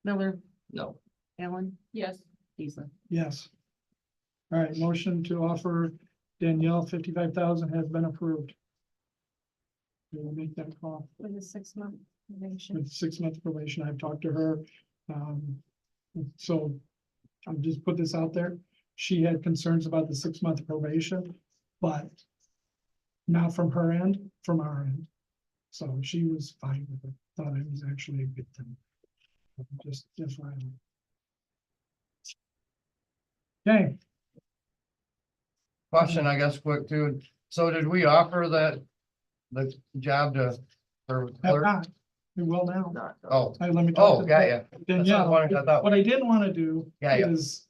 Miller, No. Allen, Yes. Easler. Yes. All right, motion to offer Danielle 55,000 has been approved. We will make that call With a 6-month probation. with 6 month probation. I've talked to her. So I'll just put this out there. She had concerns about the 6 month probation, but not from her end, from our end. So she was fine with it. Thought it was actually a good thing. Just right. Okay, question, I guess, quick too. So did we offer the job to her have clerk? not. We will now. Not. Oh, Let me talk oh, to got ya. Danielle. That's what I thought. What I didn't want to do Yeah, yeah. is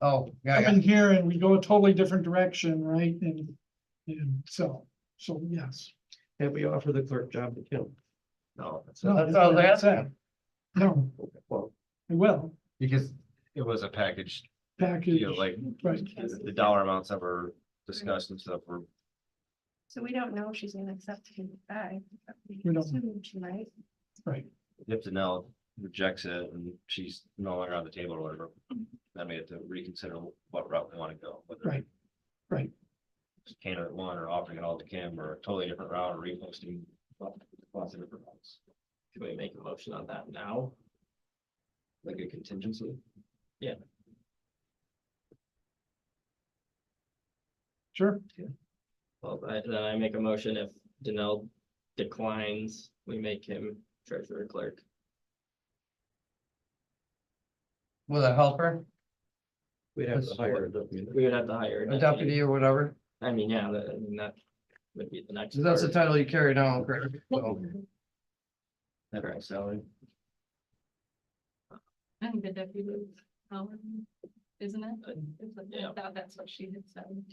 Oh, got come ya. in here and we go a totally different direction, right? And so yes. Have we offered the clerk job to Kim? No. No, That's all what I that. said. No, Well, I will Because it was a package, package, like right? the dollar amounts that were discussed and stuff were. So we don't know if she's gonna accept 55. We don't know. Assume she might. Right. If Danelle rejects it and she's no longer on the table or whatever, then we have to reconsider what route we want to go. Whether Right. Right. it's candidate one or offering it all to Kim or a totally different route or reposting lots of different routes, Can we make a motion on that now? like a contingency. Sure. Well, then I make a motion if Danell declines, we make him treasurer clerk. With a helper, we'd have to hire a deputy. We would have to hire a deputy or whatever. I mean, yeah, that would be the next. So that's the part. title you carry now, correct? So, That right, salary. I think the deputy is, isn't it? Yeah. I thought that's what she had said.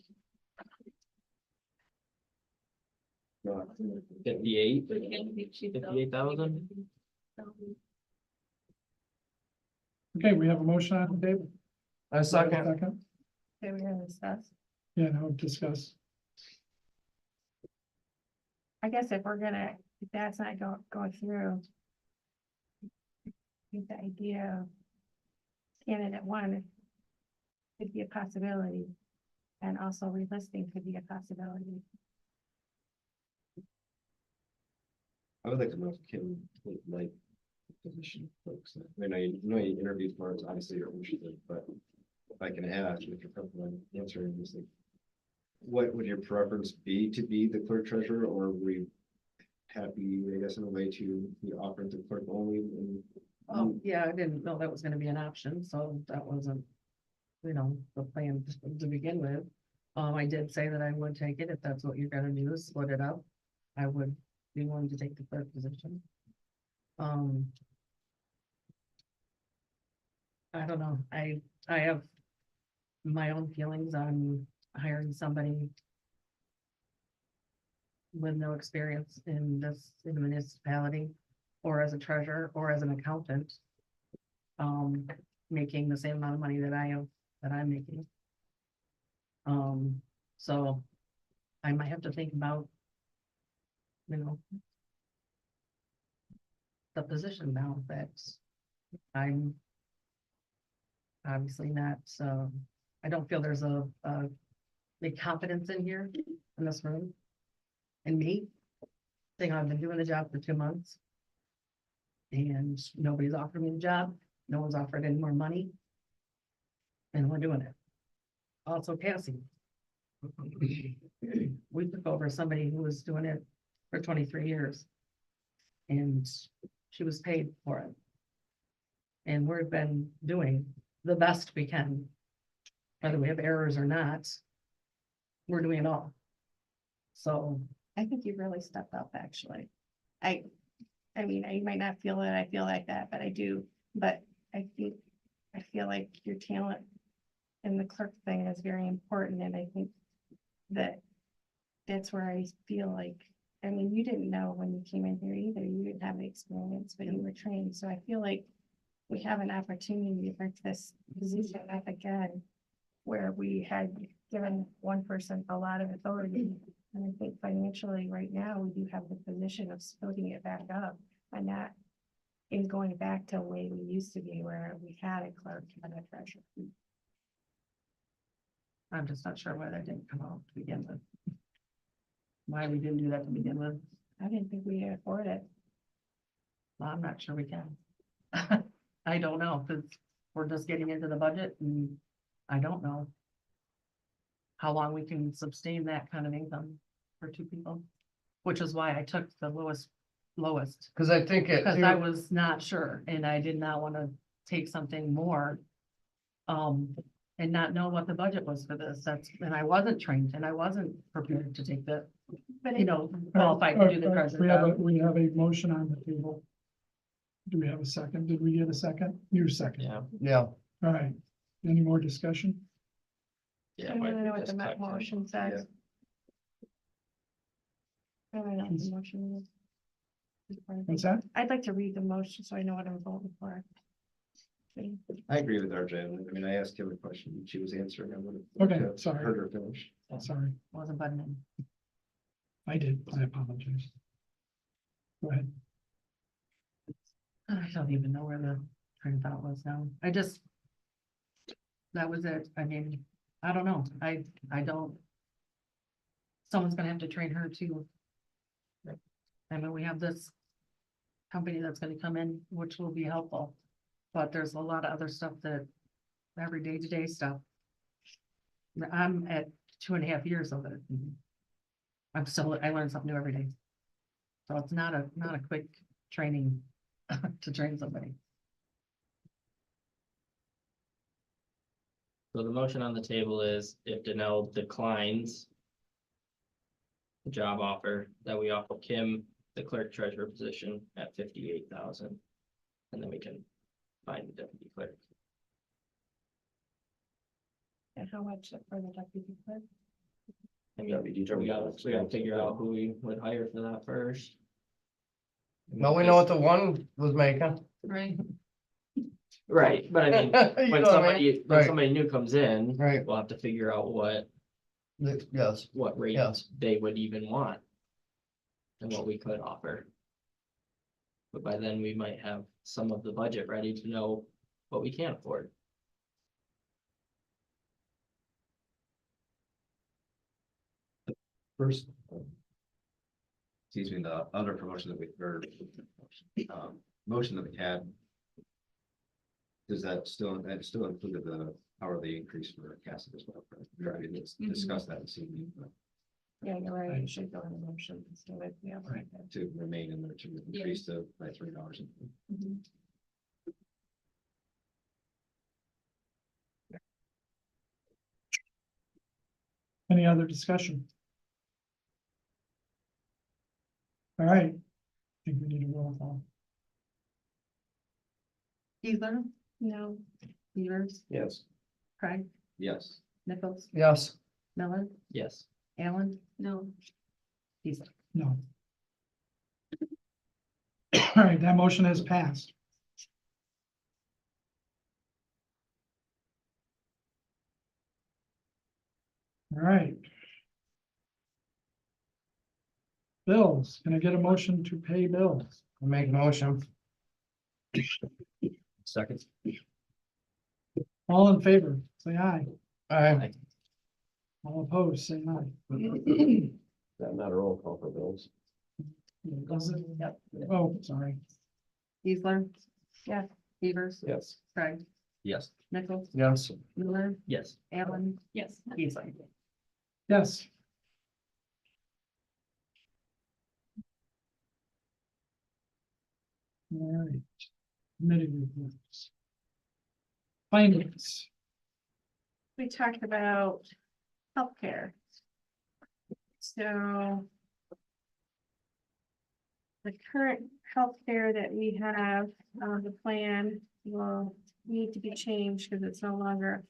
58, But again, I think she felt- 58,000? Okay, we have a motion on the table. I second. Second. Okay, we're gonna discuss. Yeah, now discuss. I guess if that's not going through. I think the idea of candidate one could be a possibility. And also relisting could be a possibility. I would like to know if Kim would like the position, folks. I know you interviewed for it, obviously you're interested, but if I can ask, if you're comfortable answering this, like, what would your preference be to be the clerk treasurer, or were you happy, I guess, in a way to be offering to clerk only? And Yeah, I didn't know that was gonna be an option, so that wasn't, the plan to begin with. I did say that I would take it if that's what you're gonna do, is split it up. I would be willing to take the clerk position. I don't know, I have my own feelings on hiring somebody with no experience in the municipality, or as a treasurer, or as an accountant. Making the same amount of money that I'm making. So I might have to think about, the position now that I'm obviously not, I don't feel there's a big confidence in here, in this room, in me. I've been doing the job for 2 months. And nobody's offered me the job, no one's offered any more money. And we're doing it. Also Cassie. We took over somebody who was doing it for 23 years. And she was paid for it. And we've been doing the best we can. Whether we have errors or not, we're doing it all. So, I think you've really stepped up, actually. I mean, you might not feel that I feel like that, but I do. But I think, I feel like your talent in the clerk thing is very important, and I think that that's where I feel like, I mean, you didn't know when you came in here either, you didn't have the experience, but you were trained, so I feel like we have an opportunity for this position up again, where we had given one person a lot of authority. And I think financially, right now, we do have the position of splitting it back up, and that is going back to the way we used to be, where we had a clerk and a treasurer. I'm just not sure why that didn't come out to begin with. Why we didn't do that to begin with, I didn't think we could afford it. well, I'm not sure we can. I don't know, because we're just getting into the budget and I don't know how long we can sustain that kind of income for two people, which is why I took the lowest, Cause I think it. because I was not sure and I did not want to take something more. And not know what the budget was for this, and I wasn't trained and I wasn't prepared to take the, But you know, qualified to do the We have a, treasurer. we have a motion on the table. Do we have a second? Did we get a second? You second. Yeah. Yeah, All right. Any more discussion? Yeah. I don't might really be know what the just cut. motion says. I don't know what the motion is. What's that? I'd like to read the motion so I know what I'm voting for. I agree with RJ. I mean, I asked him a question, and she was answering. I would Okay, have sorry. heard her finish. Sorry, Wasn't buttoning. I did. I apologize. Go ahead. I don't even know where the train of thought was now. That was it. I mean, I don't know. I don't. Someone's gonna have to train her too. I mean, we have this company that's gonna come in, which will be helpful. But there's a lot of other stuff that, every day-to-day stuff. I'm at 2.5 years of it. I learn something new every day. So it's not a quick training to train somebody. So the motion on the table is if Danell declines the job offer, that we offer Kim the clerk treasurer position at 58,000. And then we can find the deputy clerk. And how much for the deputy clerk? I mean, we gotta figure out who we would hire for that first. no, we know what the one was making. Right. Right, but I mean, You know what I mean? when Right. somebody new comes in, Right. we'll have to figure out what Yes, rate Yes. they would even want. And what we could offer. But by then we might have some of the budget ready to know what we can afford. First. Excuse me, the other promotion that motion that we had. Does that still included the hourly increase for Cassidy as well? Right? We didn't discuss that this evening, but Yeah, you're right, it should go in the motion. So yeah, right. to remain in there to increase by $3. Mhm. Any other discussion? All right. I think we need a roll call. Either, No, Peters, Yes. Craig, Yes. Nichols, yes, Miller, Yes. Allen. No. Beasley. No. All right, that motion has passed. All right. Bills, can I get a motion to pay bills? I make motion. Second. All in favor, say aye. Aye. All opposed, say aye. That's not a roll call for bills. Does it? Yep. Oh, sorry. Easler. Yeah. Peters. Yes. Craig, Yes. Nichols, Yes, Miller, Yes. Allen, Yes. Beasley. Yes. All right. Committee reports. Finance. we talked about healthcare. So the current healthcare that we have, the plan will need to be changed because it's no longer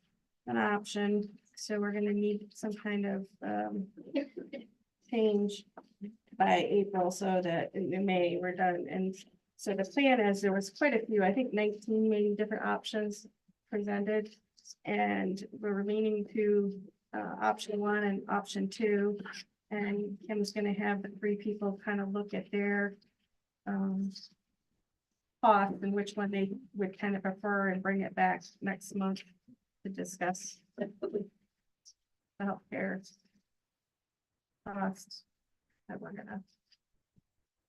an option. So we're gonna need some kind of, change by April so that in May we're done. And so the plan is, there was quite a few, I think 19 maybe different options presented. And we're leaning to option 1 and option 2. And Kim's gonna have the 3 people kind of look at their cost and which one they would kind of prefer and bring it back next month to discuss the healthcare costs that we're gonna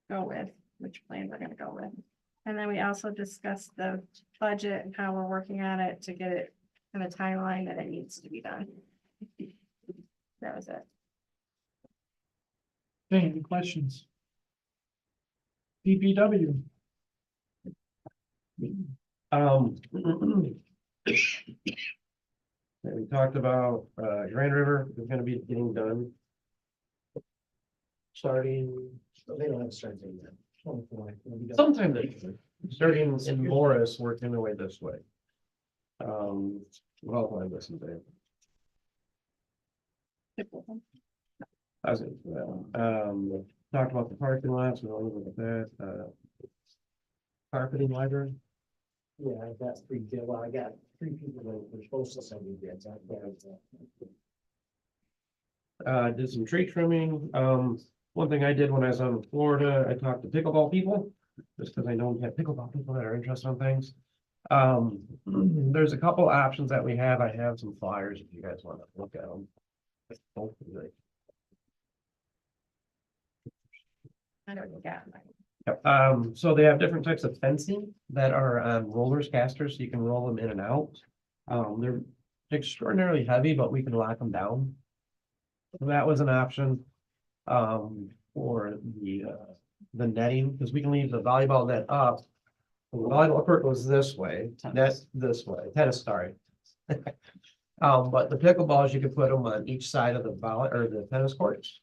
go with, which plan we're gonna go with. And then we also discussed the budget and how we're working on it to get it in a timeline that it needs to be done. That was it. Okay, any questions? DPW, We talked about, Grand River is gonna be getting done. Starting They don't have strength in that. 24, it'll be done. sometime this year, starting in Morris, working their way this way. Well, I listened to it. I was, talked about the parking lots, we don't look at that, carpeting library. Yeah, that's pretty good. Well, I got 3 people that were supposed to send me bids. Did some tree trimming. One thing I did when I was out in Florida, I talked to pickleball people, just because I know we have pickleball people that are interested in things. There's a couple options that we have. I have some flyers if you guys want to look at them. I know you got it. Yep, so they have different types of fencing that are on rollers, casters, so you can roll them in and out. They're extraordinarily heavy, but we can lock them down. So that was an option. For the netting, because we can leave the volleyball net up. The volleyball court goes this way, net this way, tennis, sorry. But the pickleballs, you can put them on each side of the volley or the tennis courts.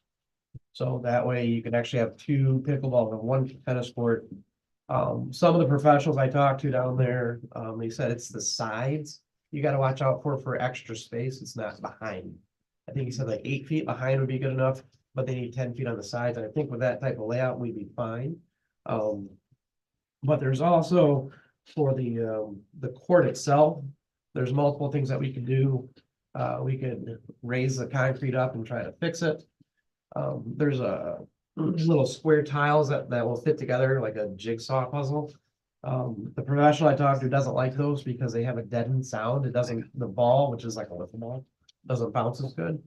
So that way you can actually have 2 pickleballs on 1 tennis court. Some of the professionals I talked to down there, they said it's the sides you got to watch out for extra space. It's not behind. I think he said like 8 feet behind would be good enough, but they need 10 feet on the sides. And I think with that type of layout, we'd be fine. But there's also for the court itself, there's multiple things that we can do. We could raise the concrete up and try to fix it. There's a little square tiles that will fit together like a jigsaw puzzle. The professional I talked to doesn't like those because they have a deadened sound. It doesn't, the ball, which is like a wiffle ball, doesn't bounce as good.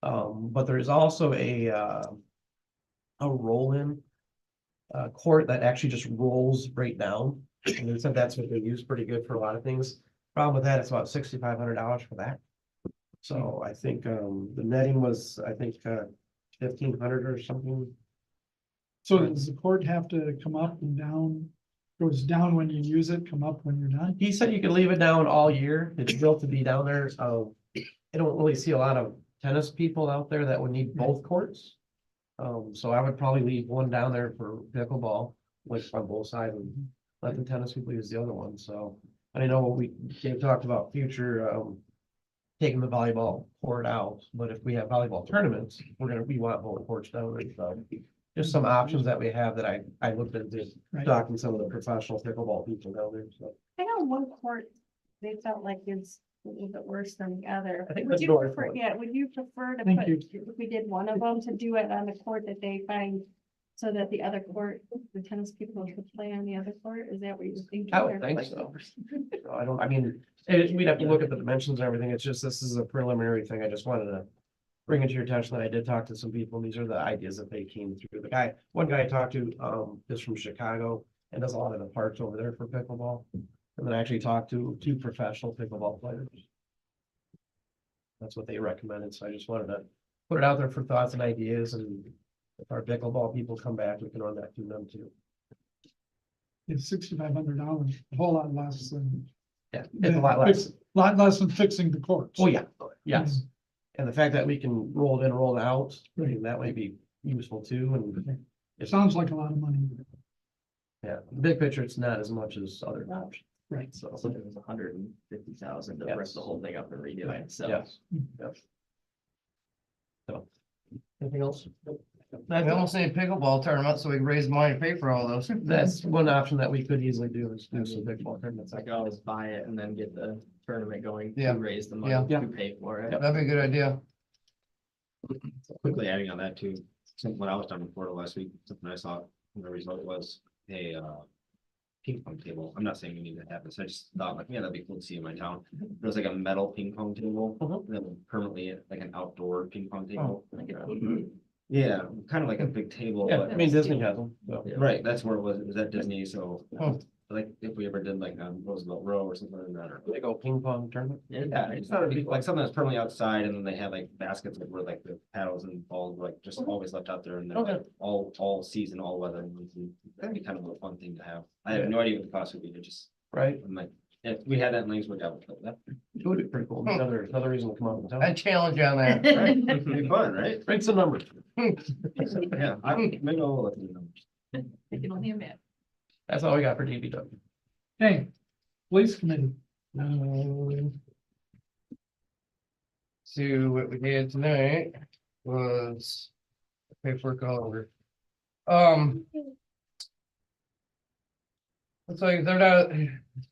But there's also a roll-in court that actually just rolls right down. And they said that's what they use pretty good for a lot of things. Problem with that, it's about $6,500 for that. So I think the netting was, I think, 1,500 or something. so does the court have to come up and down? Goes down when you use it, come up when you're not? He said you can leave it down all year. It's built to be down there. I don't really see a lot of tennis people out there that would need both courts. So I would probably leave one down there for pickleball, like on both sides, and let the tennis people use the other one. So I know we talked about future taking the volleyball court out, but if we have volleyball tournaments, we want both courts down there. So just some options that we have that I looked into Right. talking to some of the professional pickleball people down there. So I know one court, they felt like it's a little bit worse than the other. I think Would the you north prefer, one. yeah, would you prefer to Thank put, you. if we did one of them, to do it on the court that they find? So that the other court, the tennis people could play on the other court? Is that what you're thinking? I would or think like- so. I mean, we'd have to look at the dimensions and everything. It's just, this is a preliminary thing. I just wanted to bring it to your attention that I did talk to some people. And these are the ideas that they came through. One guy I talked to, is from Chicago and does a lot of the parks over there for pickleball. And then I actually talked to 2 professional pickleball players. That's what they recommended. So I just wanted to put it out there for thoughts and ideas, and if our pickleball people come back, we can run that through them too. It's $6,500, a whole lot less than. Yeah, it's a lot less. Lot less than fixing the courts. Oh, yeah, yes. And the fact that we can roll it in, roll it out, I mean, that might be useful too, and It sounds like a lot of money. Yeah, big picture, it's not as much as other options. Right. So, So it was 150,000 to rip Yes. the whole thing up and redo it, so. yes. Yep. So, anything else? We almost need a pickleball tournament so we can raise money to pay for all those. That's one option that we could easily do is do some big ball tournaments. I could always buy it and then get the tournament going Yeah. to raise the Yeah. money to pay for it. That'd be a good idea. Quickly adding on that too, when I was down in Florida last week, something I saw, the result was a ping pong table. I'm not saying we need to have this, I just thought like, yeah, that'd be cool to see in my town. There was like a metal ping pong table, that was permanently like an outdoor ping pong table. Yeah, kind of like a big table, Yeah, but I mean, Disney has them, so. right, that's where it was at Disney, so. Oh. Like if we ever did like Roosevelt Row or something like that, or. They go ping pong tournament. Yeah, it's not like something that's permanently outside and then they have like baskets where like the paddles and balls like just always left out there and they're like all season, all weather. And that'd be kind of a fun thing to have. I have no idea what the cost would be, to just, Right, I'm like, if we had that in Laingsburg, I would put that. it would be pretty cool, another reason to come out and I town. challenge you on that. Right, it'd be fun, right? Bring some numbers. Yeah, maybe I'll look at the numbers. They can only admit. That's all we got for DPW. Hey, police committee. So what we did tonight was paperwork all over. It's like they're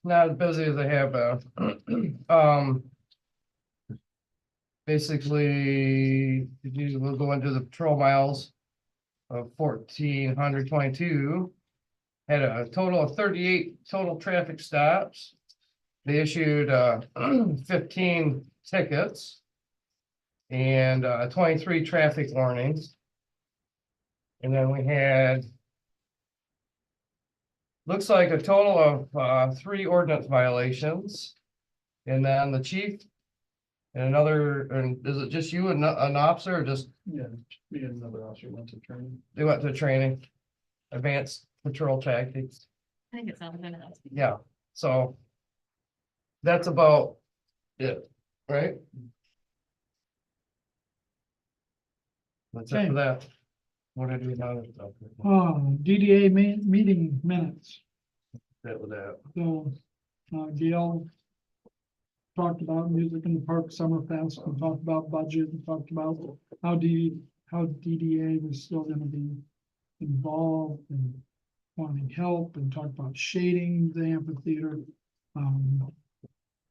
not as busy as they have been. Basically, we'll go into the patrol miles of 1,422. Had a total of 38 total traffic stops. They issued 15 tickets and 23 traffic warnings. And then we had, looks like a total of 3 ordinance violations. And then the chief and another, and is it just you and an officer or just? Yeah, me and another officer went to training. They went to training, advanced patrol tactics. I think it sounds else. Yeah, so. That's about it, right? That's it for that. What did we know? DDA meeting minutes. That with that. So, Gail talked about music in the park, Summerfest, and talked about budget, and talked about how DDA was still gonna be involved and wanting help, and talked about shading the amphitheater.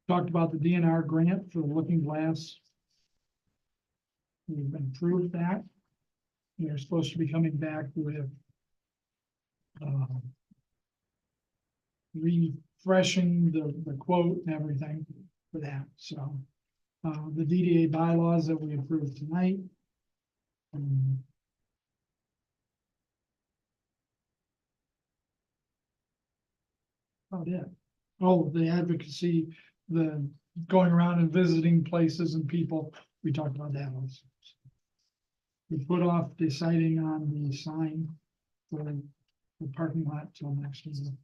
Talked about the DNR grant for the Looking Glass. We've improved that. They're supposed to be coming back with refreshing the quote and everything for that, so. The DDA bylaws that we approved tonight. Oh, yeah. Oh, the advocacy, the going around and visiting places and people, we talked about that also. We put off deciding on the sign for the parking lot till next meeting.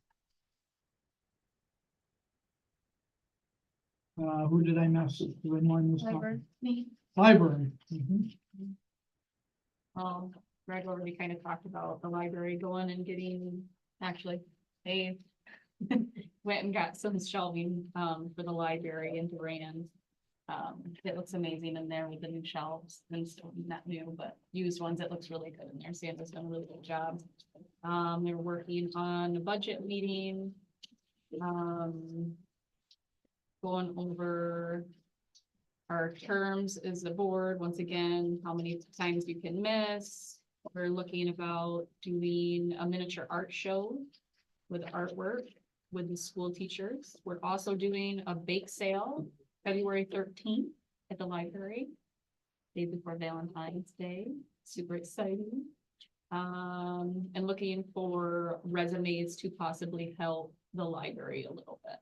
Who did I miss? Did anyone miss? Me. Library. Mhm. Greg already kind of talked about the library going and getting, actually, they went and got some shelving, for the library in Durand. It looks amazing in there with the new shelves and still not new, but used ones. It looks really good in there. Santa's done a really good job. They're working on a budget meeting. Going over our terms as a board, once again, how many times you can miss. We're looking about doing a miniature art show with artwork with the school teachers. We're also doing a bake sale February 13th at the library, day before Valentine's Day. Super exciting. And looking for resumes to possibly help the library a little bit.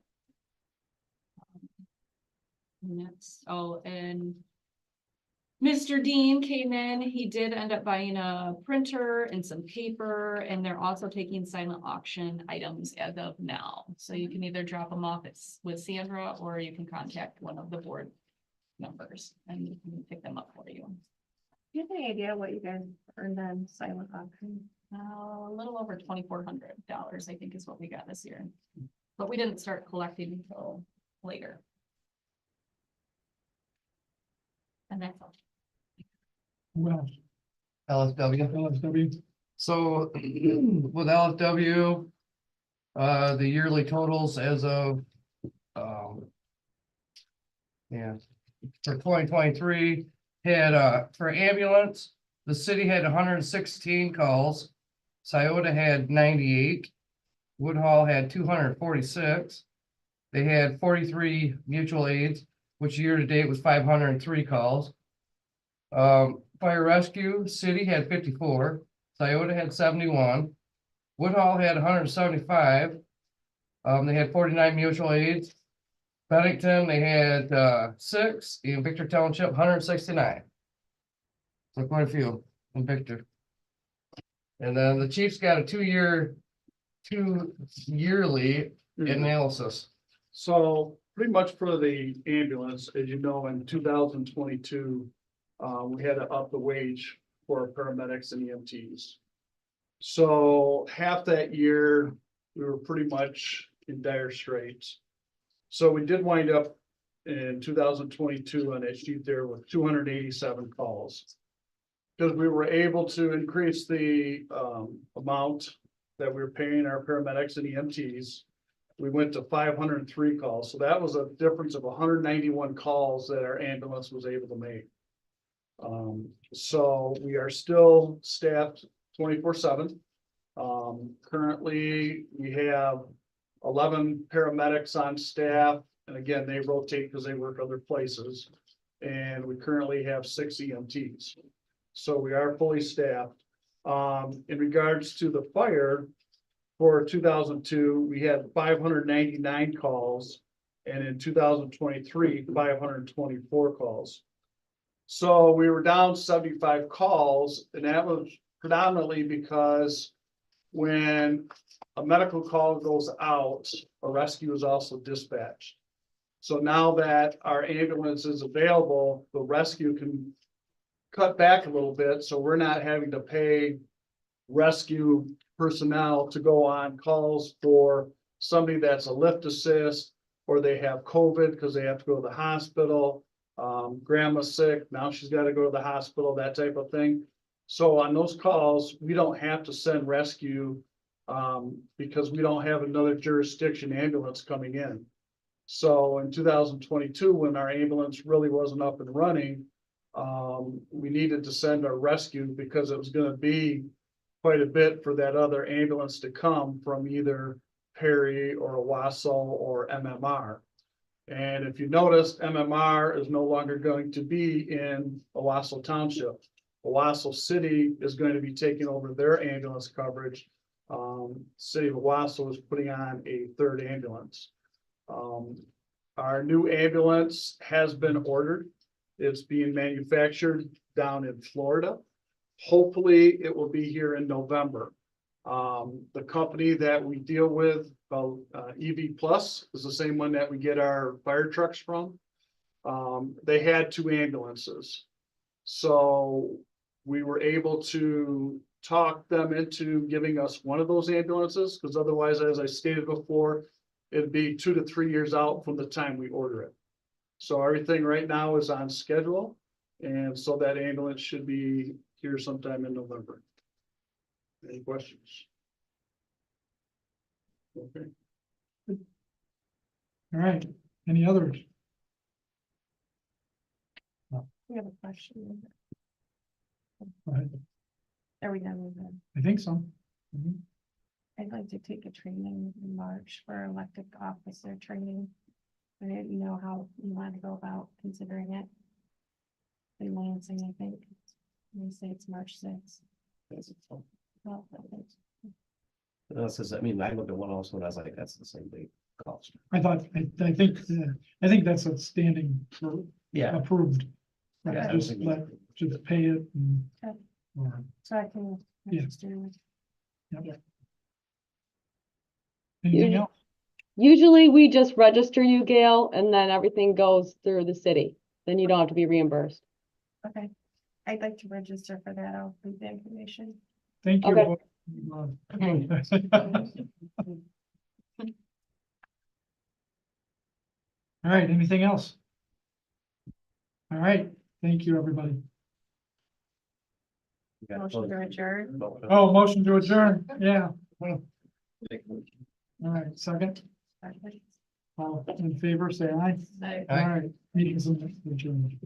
Next, and Mr. Dean came in. He did end up buying a printer and some paper, and they're also taking silent auction items as of now. So you can either drop them off with Sandra, or you can contact one of the board members and we can pick them up for you. Do you have any idea what you guys earned on silent auction? A little over $2,400, I think is what we got this year. But we didn't start collecting until later. And that's all. Who else? LSW. LSW, So with LFW, the yearly totals as of, yeah, for 2023 had, for ambulance, the city had 116 calls. Scioto had 98. Woodhall had 246. They had 43 mutual aids, which year to date was 503 calls. Fire rescue, city had 54. Scioto had 71. Woodhall had 175. They had 49 mutual aids. Bennington, they had 6. In Victor Township, 169. So quite a few in Victor. And then the chief's got a 2-yearly analysis. So pretty much for the ambulance, as you know, in 2022, we had to up the wage for paramedics and EMTs. So half that year, we were pretty much in dire straits. So we did wind up in 2022 on that sheet there with 287 calls. Because we were able to increase the amount that we were paying our paramedics and EMTs. We went to 503 calls, so that was a difference of 191 calls that our ambulance was able to make. So we are still staffed 24/7. Currently, we have 11 paramedics on staff, and again, they rotate because they work other places. And we currently have 6 EMTs. So we are fully staffed. In regards to the fire, for 2002, we had 599 calls, and in 2023, 524 calls. So we were down 75 calls, and that was predominantly because when a medical call goes out, a rescue is also dispatched. So now that our ambulance is available, the rescue can cut back a little bit, so we're not having to pay rescue personnel to go on calls for somebody that's a lift assist, or they have COVID because they have to go to the hospital. Grandma's sick, now she's got to go to the hospital, that type of thing. So on those calls, we don't have to send rescue because we don't have another jurisdiction ambulance coming in. So in 2022, when our ambulance really wasn't up and running, we needed to send our rescue because it was going to be quite a bit for that other ambulance to come from either Perry or Owasso or MMR. And if you noticed, MMR is no longer going to be in Owasso Township. Owasso City is going to be taking over their ambulance coverage. City of Owasso is putting on a 3rd ambulance. Our new ambulance has been ordered. It's being manufactured down in Florida. Hopefully, it will be here in November. The company that we deal with, EV Plus, is the same one that we get our fire trucks from. They had 2 ambulances. So we were able to talk them into giving us one of those ambulances, because otherwise, as I stated before, it'd be 2 to 3 years out from the time we order it. So everything right now is on schedule, and so that ambulance should be here sometime in November. Any questions? Okay. all right, any others? We have a question. Go ahead. Are we done with that? I think so. Mhm. I'd like to take a training in March for elected officer training. I didn't know how you want to go about considering it. In Lansing, I think. They say it's March 6th. Well, This is, I mean, I looked at one also and I was like, that's the same thing. Cost. I think that's a standing Yeah. approved. Right, Yeah, just pay it and. Okay. Or, So I can. Yeah. register. anything Yeah. else? Usually we just register you, Gail, and then everything goes through the city. Then you don't have to be reimbursed. Okay, I'd like to register for that. I'll leave the information. Thank you. Okay. All right, anything else? All right, thank you, everybody. Motion to adjourn. Oh, motion to adjourn, yeah. All right, second, all in favor, say aye. Aye. All right, meeting's adjourned.